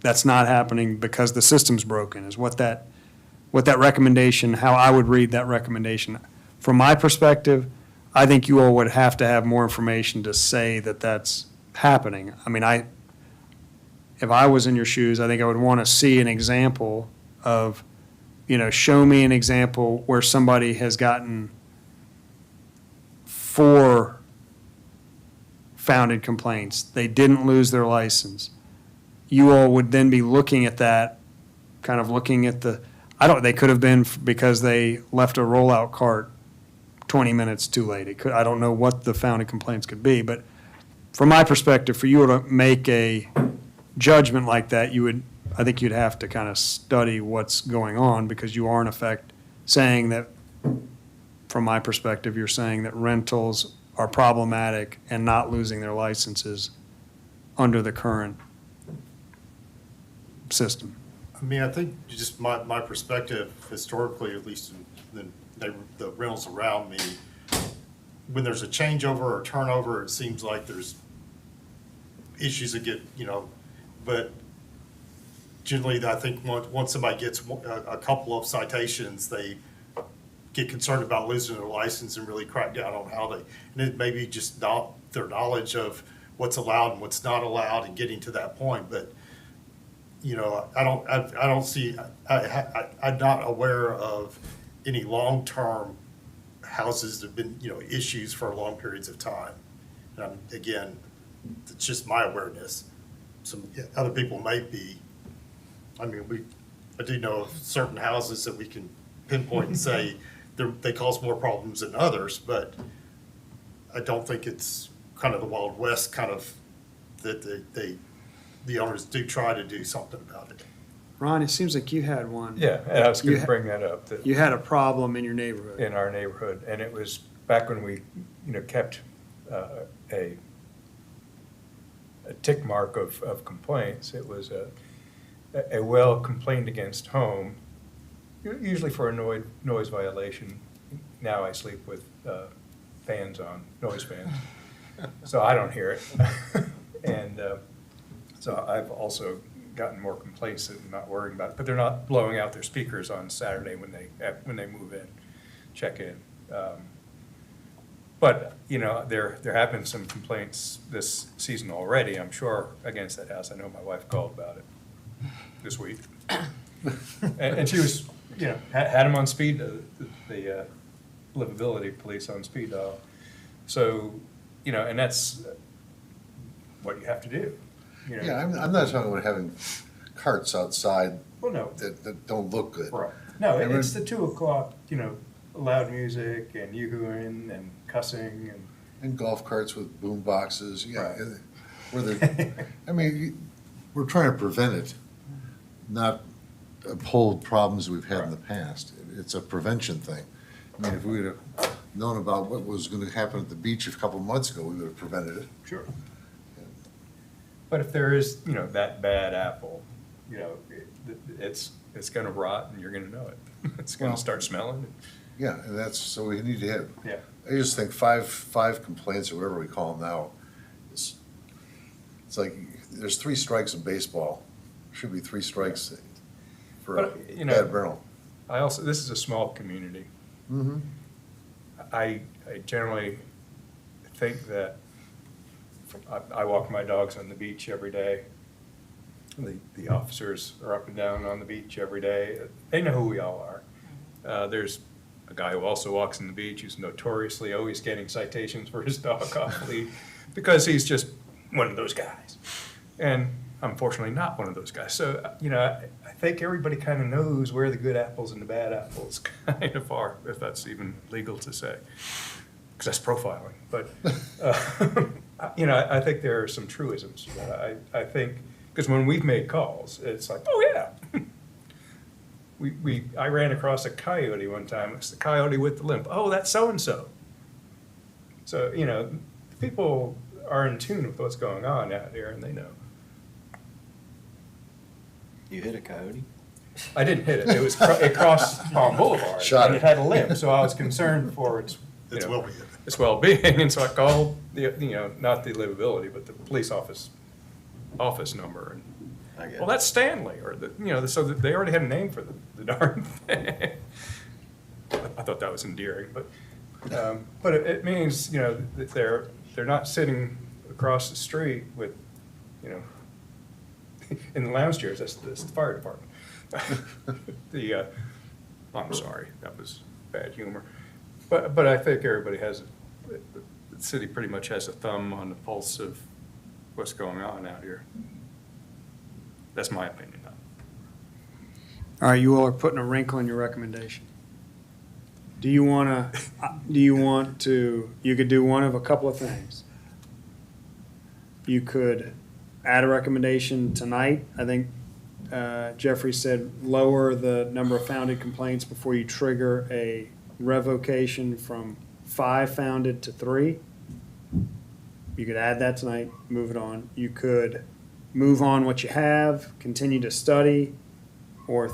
that's not happening because the system's broken, is what that recommendation, how I would read that recommendation. From my perspective, I think you all would have to have more information to say that that's happening. If I was in your shoes, I think I would want to see an example of, show me an example where somebody has gotten 4 founded complaints. They didn't lose their license. You all would then be looking at that, kind of looking at they could have been because they left a rollout cart 20 minutes too late. I don't know what the founded complaints could be, but from my perspective, for you to make a judgment like that, I think you'd have to kind of study what's going on, because you are in effect saying that, from my perspective, you're saying that rentals are problematic and not losing their licenses under the current system. I think just my perspective historically, at least in the rentals around me, when there's a changeover or turnover, it seems like there's issues that get, but generally, I think once somebody gets a couple of citations, they get concerned about losing their license and really crack down on how and it may be just not their knowledge of what's allowed and what's not allowed and getting to that point. But, I don't see, I'm not aware of any long-term houses that have been, issues for long periods of time. Again, it's just my awareness. Some other people may be. I do know of certain houses that we can pinpoint and say they cause more problems than others, but I don't think it's kind of the Wild West kind of that the owners do try to do something about it. Ron, it seems like you had one. Yeah, and I was You gonna ha- bring that up, that You had a problem in your neighborhood. in our neighborhood, and it was back when we, kept a tick mark of complaints. It was a well complained against home, usually for a noise violation. Now I sleep with fans on, noise fans, so I don't hear it. And so I've also gotten more complaints that I'm not worrying about it, but they're not blowing out their speakers on Saturday when they move in, check in. But, there have been some complaints this season already, I'm sure, against that house. I know my wife called about it this week. And she was, had them on speed, the livability police on speed dial. So, and that's what you have to do. Yeah, I'm not talking about having carts outside Well, no. that don't look good. Right. No, And it's the 2 o'clock, loud music and yoo-hooing and cussing and. And golf carts with boom boxes, yeah. Right. Where they're, we're trying to prevent it, not uphold problems we've had in the past. It's a prevention thing. If we'd have known about what was gonna happen at the beach a couple months ago, we would have prevented it. Sure. But if there is, that bad apple, it's gonna rot and you're gonna know it. It's gonna Well- start smelling. Yeah, and so we need to have, Yeah. I just think five complaints or whatever we call them now. It's like, there's 3 strikes in baseball. Should be 3 strikes for a But, bad rental. This is a small community. Mm-hmm. I generally think that I walk my dogs on the beach every day. The officers are up and down on the beach every day. They know who we all are. There's a guy who also walks on the beach who's notoriously always getting citations for his dog off lead because he's just one of those guys. And I'm fortunately not one of those guys. So, I think everybody kind of knows where the good apples and the bad apples kind of are, if that's even legal to say, because that's profiling. But, I think there are some truisms. I think, because when we've made calls, it's like, oh, yeah. I ran across a coyote one time. It's the coyote with the limp. Oh, that's so-and-so. So, people are in tune with what's going on out here, and they know. You hit a coyote? I didn't hit it. It crossed Palm Boulevard. Shot and it. it had a limp, so I was concerned for its well-being. its well-being, and so I called not the livability, but the police office number. And, I get well, it. that's Stanley, or so that they already had a name for the darn thing. I thought that was endearing, but it means that they're not sitting across the street with in the lounge chairs. That's the fire department. I'm sorry, that was bad humor. But I think everybody the city pretty much has a thumb on the pulse of what's going on out here. That's my opinion. All right, you all are putting a wrinkle in your recommendation. Do you want to, you could do one of a couple of things. You could add a recommendation tonight. I think Jeffrey said lower the number of founded complaints before you trigger a revocation from 5 founded to 3. You could add that tonight, move it on. You could move on what you have, continue to study, or,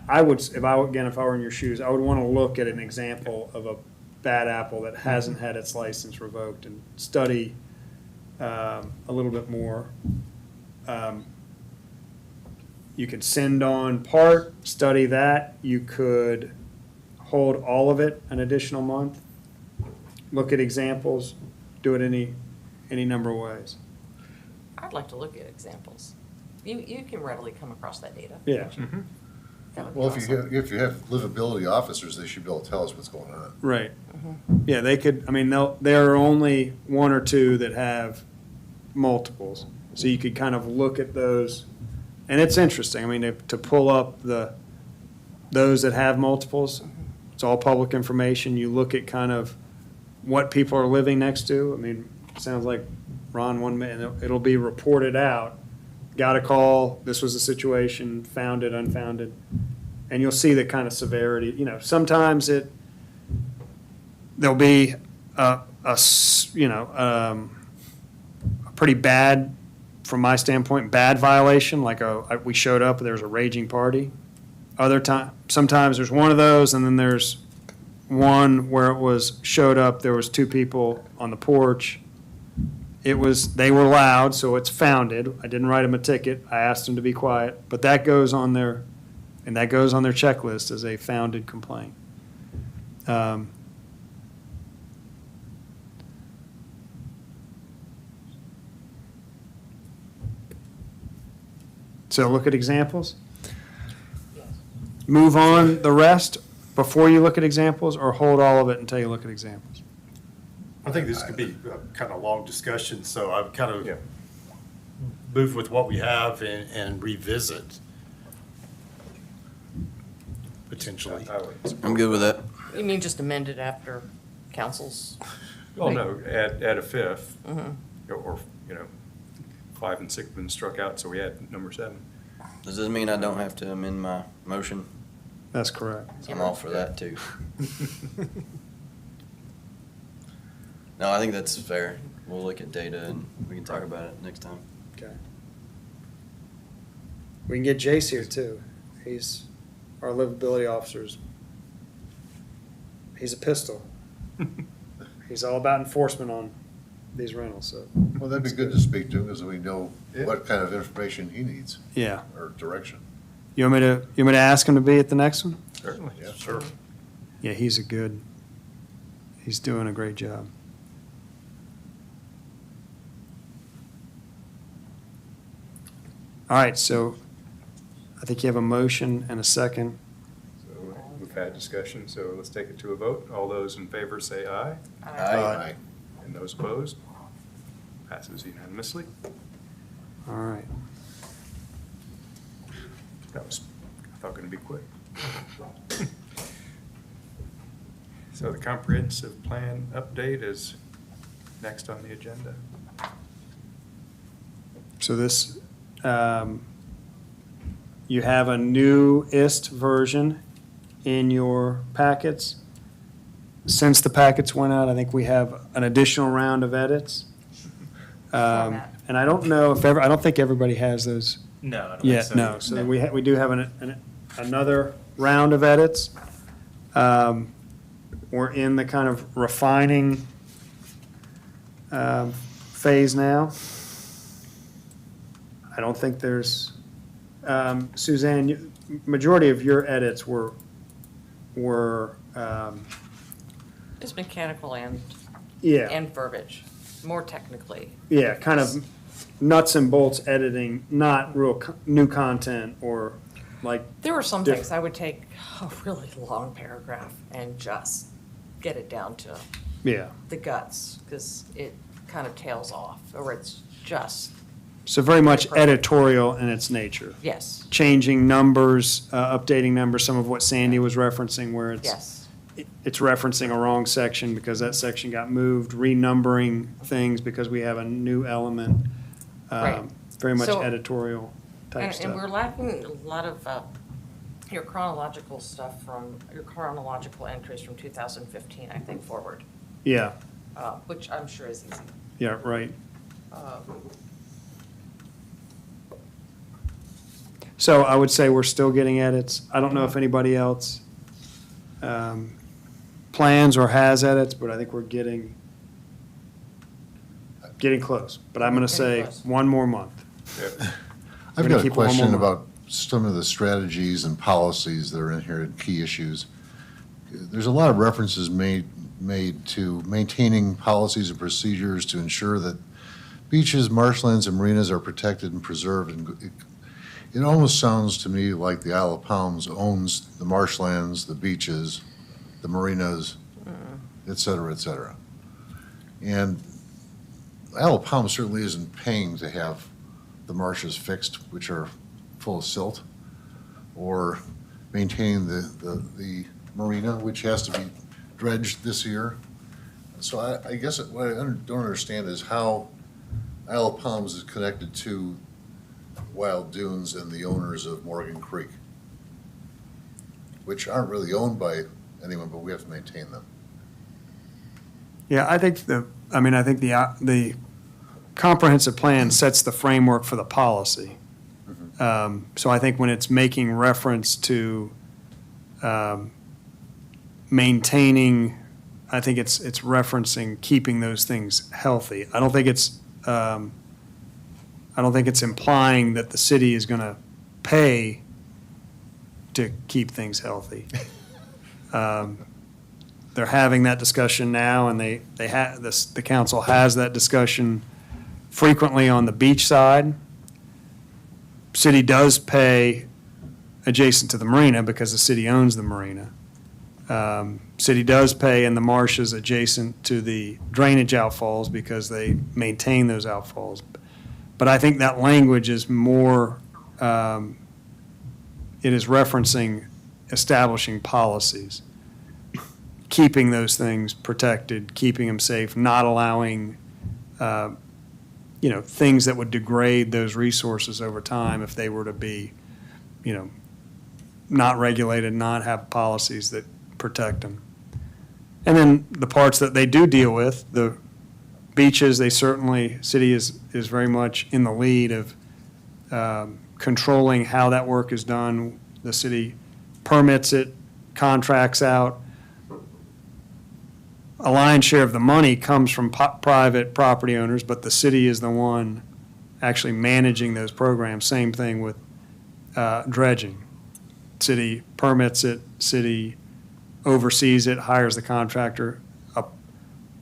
I would, if I were in your shoes, I would want to look at an example of a bad apple that hasn't had its license revoked and study a little bit more. You could send on part, study that. You could hold all of it an additional month, look at examples, do it any number of ways. I'd like to look at examples. You can readily come across that data. Yeah, That would be Well, awesome. if you have livability officers, they should be able to tell us what's going on. right. Yeah, they could, there are only 1 or 2 that have multiples. So you could kind of look at those, and it's interesting, to pull up those that have multiples, it's all public information. You look at kind of what people are living next to. Sounds like Ron, 1 minute, it'll be reported out. Got a call, this was the situation, founded, unfounded. And you'll see the kind of severity, sometimes there'll be a pretty bad, from my standpoint, bad violation, like we showed up, there was a raging party. Sometimes there's one of those, and then there's one where it was showed up, there was 2 people on the porch. They were loud, so it's founded. I didn't write them a ticket. I asked them to be quiet, but that goes on their checklist as a founded complaint. So look at examples. Yes. Move on the rest before you look at examples, or hold all of it until you look at examples. I think this could be a kind of long discussion, so I would kind of Yeah. move with what we have and revisit potentially. I would. I'm good with that. You mean just amend it after council's? Well, no, add a 5th, or 5 and 6 have been struck out, so we add number 7. Does this mean I don't have to amend my motion? That's correct. I'm all for that too. No, I think that's fair. We'll look at data and we can talk about it next time. Okay. We can get Jace here too. He's our livability officers. He's a pistol. He's all about enforcement on these rentals, so. Well, that'd be good to speak to, because we know Yeah. what kind of information he needs, Yeah. or direction. You want me to ask him to be at the next one? Certainly. Yeah, sure. Yeah, he's doing a great job. All right, so I think you have a motion and a second. So we've had discussion, so let's take it to a vote. All those in favor say aye, Aye. and those opposed? Passes unanimously. All right. That was, I thought, going to be quick. So the comprehensive plan update is next on the agenda. So this, you have a new-ist version in your packets. Since the packets went out, I think we have an additional round of edits. And I don't know if I don't think everybody has those No, I don't yet, think so. no. So we do have another round of edits. We're in the kind of refining phase now. I don't think there's, Suzanne, majority of your edits were, It's mechanical yeah, and verbiage, more technically. yeah, kind of nuts and bolts editing, not real new content or like, There were some Diff- things I would take a really long paragraph and just get it down to yeah. the guts, because it kind of tails off, or it's just, So very much editorial in its nature. yes, Changing numbers, updating numbers, some of what Sandy was referencing where yes. it's referencing a wrong section because that section got moved, renumbering things because we have a new element. Right. Very much So- editorial type And we're stuff. lacking a lot of your chronological stuff from, your chronological entries from 2015, I think, forward, Yeah, which I'm sure is easy. yeah, right. So I would say we're still getting edits. I don't know if anybody else plans or has edits, but I think we're getting close. But I'm going to say Getting close. one more month. Yep. I've gonna got a keep it one more question month. about some of the strategies and policies that are in here and key issues. There's a lot of references made to maintaining policies and procedures to ensure that beaches, marshlands, and marinas are protected and preserved. And it almost sounds to me like the Isle of Palms owns the marshlands, the beaches, the marinas, et cetera, et cetera. And Isle of Palms certainly isn't paying to have the marshes fixed, which are full of silt, or maintaining the marina, which has to be dredged this year. So I guess what I don't understand is how Isle of Palms is connected to Wild Dunes and the owners of Morgan Creek, which aren't really owned by anyone, but we have to maintain them. Yeah, I think the comprehensive plan sets the framework for the policy. So I think when it's making reference to maintaining, I think it's referencing keeping those things healthy. I don't think it's implying that the city is going to pay to keep things healthy. They're having that discussion now, and the council has that discussion frequently on the beach side. City does pay adjacent to the marina because the city owns the marina. City does pay in the marshes adjacent to the drainage outfalls because they maintain those outfalls. But I think that language is more, it is referencing establishing policies, keeping those things protected, keeping them safe, not allowing, things that would degrade those resources over time if they were to be, not regulated, not have policies that protect them. And then the parts that they do deal with, the beaches, city is very much in the lead of controlling how that work is done. The city permits it, contracts out. A lion's share of the money comes from private property owners, but the city is the one actually managing those programs. Same thing with dredging. City permits it, city oversees it, hires the contractor.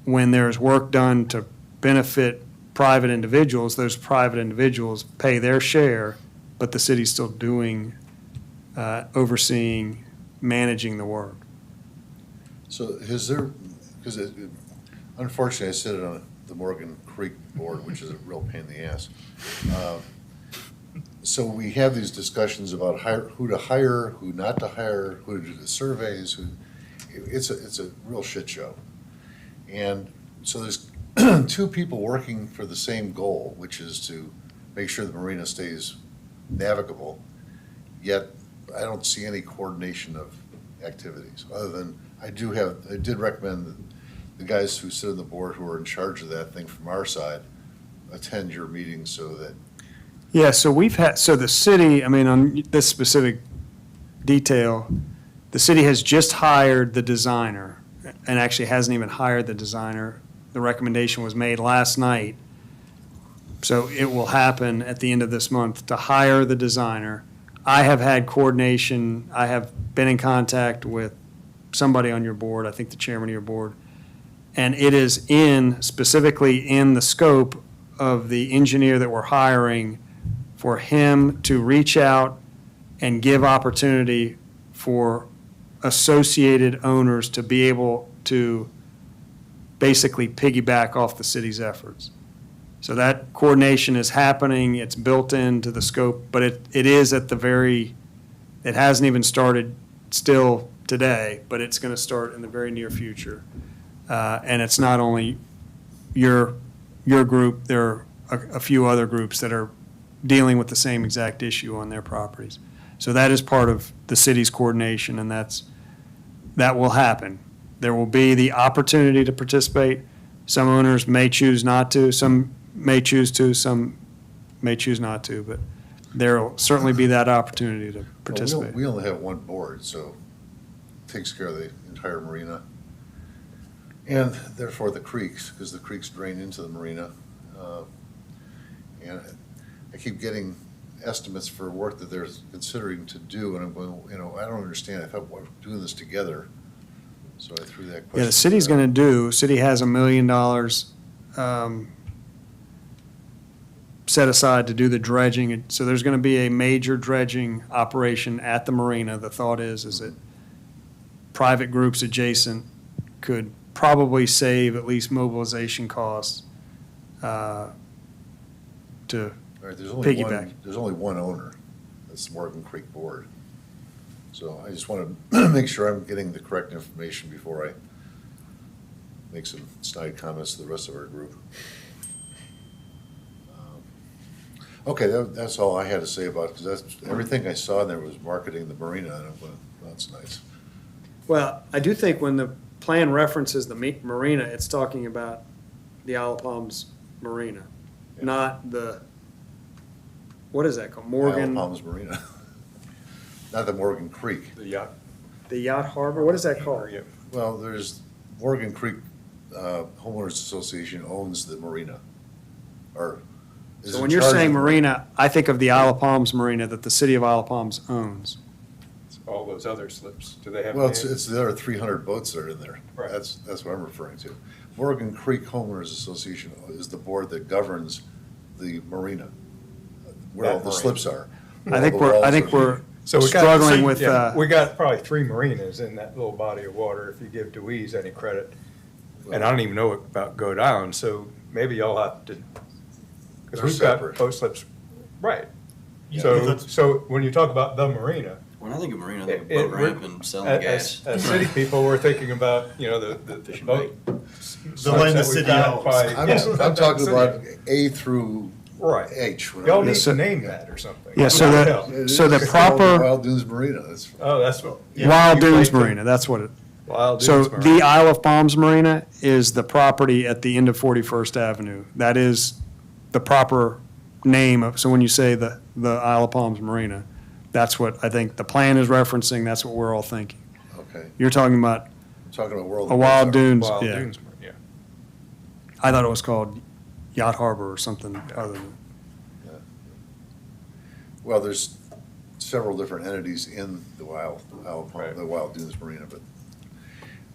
When there's work done to benefit private individuals, those private individuals pay their share but the city's still doing, overseeing, managing the work. So is there, because unfortunately, I sit on the Morgan Creek Board, which is a real pain in the ass. So we have these discussions about who to hire, who not to hire, who to do the surveys, it's a real shit show. And so there's two people working for the same goal, which is to make sure the marina stays navigable, yet I don't see any coordination of activities, other than I did recommend that the guys who sit on the board who are in charge of that thing from our side attend your meetings so that, Yeah, so the city, I mean, on this specific detail, the city has just hired the designer, and actually hasn't even hired the designer. The recommendation was made last night. So it will happen at the end of this month to hire the designer. I have had coordination, I have been in contact with somebody on your board, I think the chairman of your board, and it is specifically in the scope of the engineer that we're hiring for him to reach out and give opportunity for associated owners to be able to basically piggyback off the city's efforts. So that coordination is happening, it's built into the scope, but it is at the it hasn't even started still today, but it's going to start in the very near future. And it's not only your group, there are a few other groups that are dealing with the same exact issue on their properties. So that is part of the city's coordination, and that will happen. There will be the opportunity to participate. Some owners may choose not to, some may choose to, some may choose not to, but there will certainly be that opportunity to participate. we only have one board, so it takes care of the entire marina. And therefore the creeks, because the creeks drain into the marina. And I keep getting estimates for work that they're considering to do, and I'm going, I don't understand. I thought we're doing this together. So I threw that question. Yeah, the city's going to city has $1 million set aside to do the dredging. So there's going to be a major dredging operation at the marina. The thought is that private groups adjacent could probably save at least mobilization costs to All right, piggyback. there's only one owner. That's the Morgan Creek Board. So I just want to make sure I'm getting the correct information before I make some snide comments to the rest of our group. Okay, that's all I had to say about it, because that's, everything I saw in there was marketing the marina, and I'm going, that's nice. Well, I do think when the plan references the marina, it's talking about the Isle of Palms Marina, not the, what is that called? Isle Morgan, of Palms Marina, not the Morgan Creek. The yacht. the Yacht Harbor, what is that called? Yeah. Well, there's, Morgan Creek Homeowners Association owns the marina, or is So in when you're charge saying of the marina, I think of the Isle of Palms Marina that the city of Isle of Palms owns. All those other slips, do they have? Well, names? it's the other 300 boats that are in there. Right. That's what I'm referring to. Morgan Creek Homeowners Association is the board that governs the marina, where all That the marina. slips are. I think we're So we got, struggling see, with, yeah, we got probably 3 marinas in that little body of water, if you give DeWeese any credit. And I don't even know about Go Down, so maybe y'all have to, They're because we've got separate. boat slips, right. Yeah, So, that's- so when you talk about the marina, When I think of marina, I think of It- boat it- ramp and selling as gas. city people, we're thinking about, the Fishing boat. The land the slips that we've city got owns. by- I'm yeah, I'm talking city. about A through Right. H. whatever Y'all it need is. to name that or something. Yeah, so That would that- help. It so the is called proper- Wild Dunes Marina. That's, Oh, that's what. Wild you Dunes think of Marina, that's what it, Wild so Dunes the Marina. Isle of Palms Marina is the property at the end of 41st Avenue. That is the proper name of, so when you say the Isle of Palms Marina, that's what I think the plan is referencing, that's what we're all thinking. okay. You're talking about I'm talking about World. a of Wild Water. Dunes, Wild yeah. Dunes, yeah. I thought it was called Yacht Harbor or something other than. Well, there's several different entities in the Wild Right. the Wild Dunes Marina, but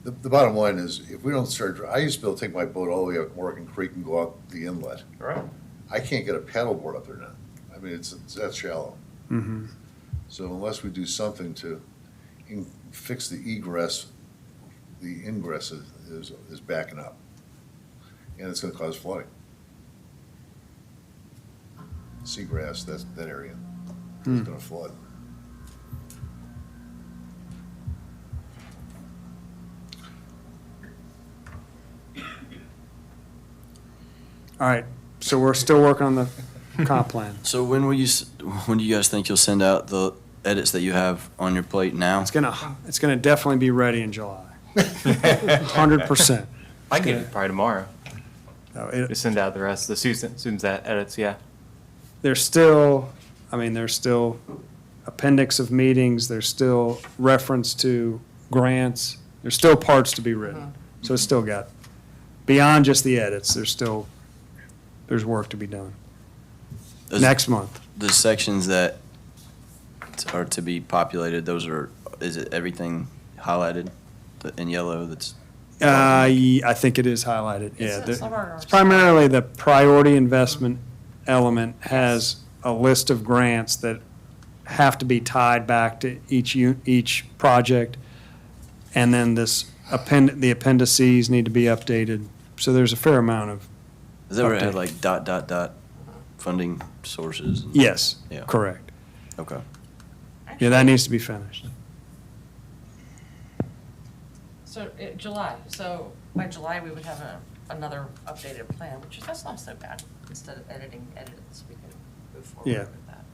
the bottom line is, if we don't start, I used to be able to take my boat all the way up Morgan Creek and go out the inlet. Right. I can't get a paddleboard up there now. I mean, it's that shallow. Mm-hmm. So unless we do something to fix the egress, the ingress is backing up. And it's gonna cause flooding. Seagrass, that area is gonna flood. All right, so we're still working on the comp plan. So when will when do you guys think you'll send out the edits that you have on your plate now? It's gonna definitely be ready in July. 100%. I can get it probably tomorrow. No, it- Just send out the rest. The students that edits, yeah. There's still appendix of meetings, there's still reference to grants, there's still parts to be written. So it's still got, beyond just the edits, there's work to be done. Those- Next month. The sections that are to be populated, is it everything highlighted in yellow that's? I think it is highlighted, yeah. It's some are- It's primarily the priority investment element has a list of grants that have to be tied back to each project. And then the appendices need to be updated. So there's a fair amount of, Is that where it had update. like ... funding sources? yes, Yeah. correct. Okay. Yeah, that needs to be finished. So, July, so by July, we would have another updated plan, that's not so bad. Instead of editing edits, we can move forward Yeah. with that.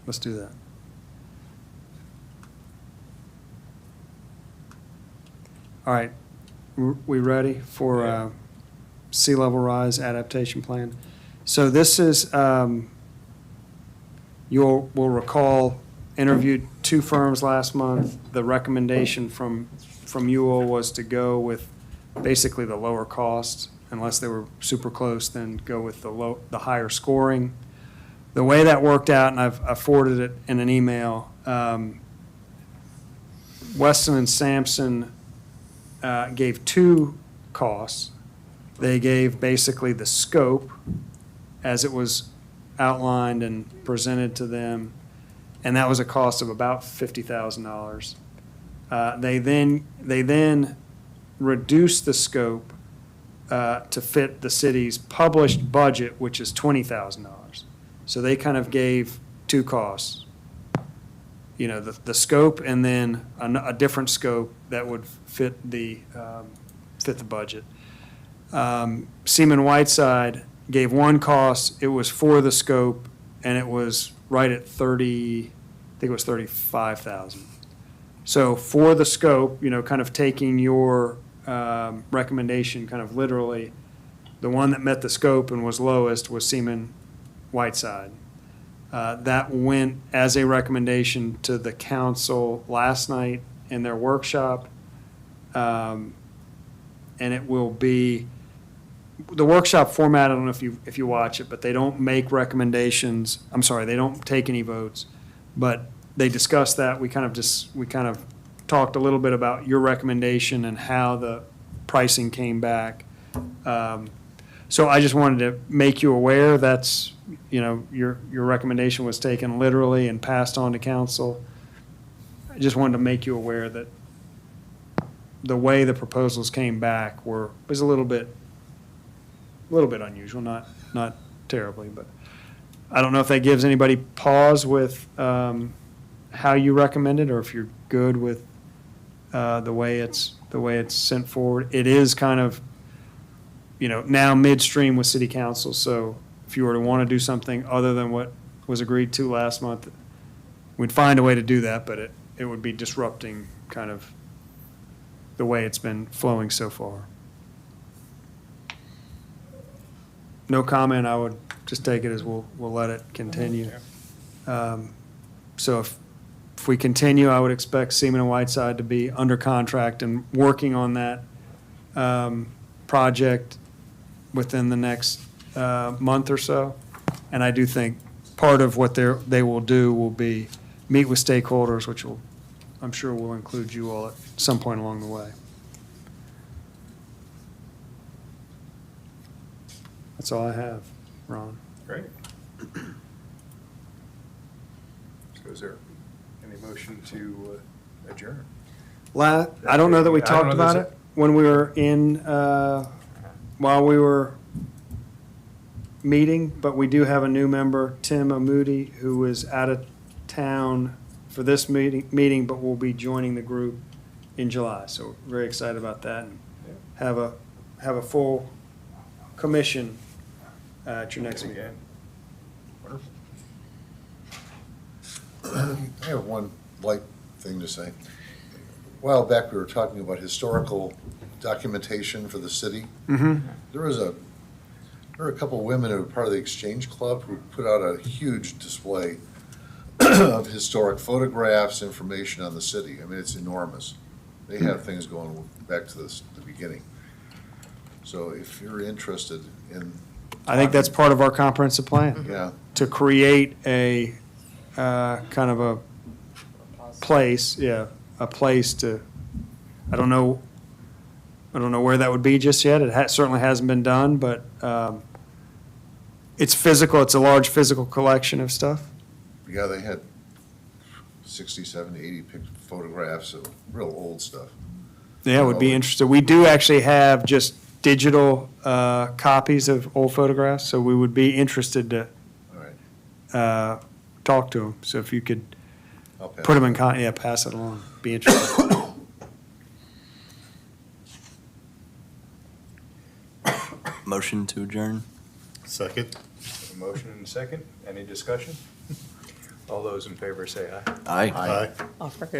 Let's do that. All right, we ready for sea level rise adaptation plan? So this is, will recall, interviewed two firms last month. The recommendation from you all was to go with basically the lower cost, unless they were super close, then go with the higher scoring. The way that worked out, and I've forwarded it in an email, Weston and Sampson gave two costs. They gave basically the scope as it was outlined and presented to them, and that was a cost of about $50,000. They then reduced the scope to fit the city's published budget, which is $20,000. So they kind of gave two costs. You know, the scope and then a different scope that would fit the budget. Seaman Whiteside gave one cost, it was for the scope, and it was right at 30, I think it was 35,000. So for the scope, you know, kind of taking your recommendation kind of literally, the one that met the scope and was lowest was Seaman Whiteside. That went as a recommendation to the council last night in their workshop. And it will be, the workshop format, I don't know if you watch it, but they don't make recommendations. I'm sorry, they don't take any votes. But they discussed that. We kind of talked a little bit about your recommendation and how the pricing came back. So I just wanted to make you aware that's, you know, your recommendation was taken literally and passed on to council. I just wanted to make you aware that the way the proposals came back was a little bit unusual, not terribly, but I don't know if that gives anybody pause with how you recommend it, or if you're good with the way it's sent forward. It is kind of, you know, now midstream with city council, so if you were to want to do something other than what was agreed to last month, we'd find a way to do that, but it would be disrupting kind of the way it's been flowing so far. No comment, I would just take it as we'll let it continue. So if we continue, I would expect Seaman and Whiteside to be under contract and working on that project within the next month or so. And I do think part of what they will do will be meet with stakeholders, which I'm sure will include you all at some point along the way. That's all I have, Ron. Great. So is there any motion to adjourn? I don't know that we I don't talked know, about there's it when we were in, while we were meeting, but we do have a new member, Tim Amudi, who is out of town for this meeting, but will be joining the group in July. So very excited about that, and have a full commission at your next meeting. Again. Wonderful. I have one light thing to say. A while back, we were talking about historical documentation for the city. Mm-hmm. There were a couple of women who were part of the Exchange Club who put out a huge display of historic photographs, information on the city. I mean, it's enormous. They have things going back to the beginning. So if you're interested in. I think that's part of our comprehensive plan, Yeah, to create a kind of a place, a place to, I don't know where that would be just yet. It certainly hasn't been done, but it's physical, it's a large physical collection of stuff. yeah, they had 60, 70, 80 photographs of real old stuff. Yeah, would be interested. We do actually have just digital copies of old photographs, so we would be interested to All right, talk to them. So if you could I'll pass. put them in pass it along. Be interested. Motion to adjourn? Second? A motion and a second. Any discussion? All those in favor say aye. Aye. Aye. Off record.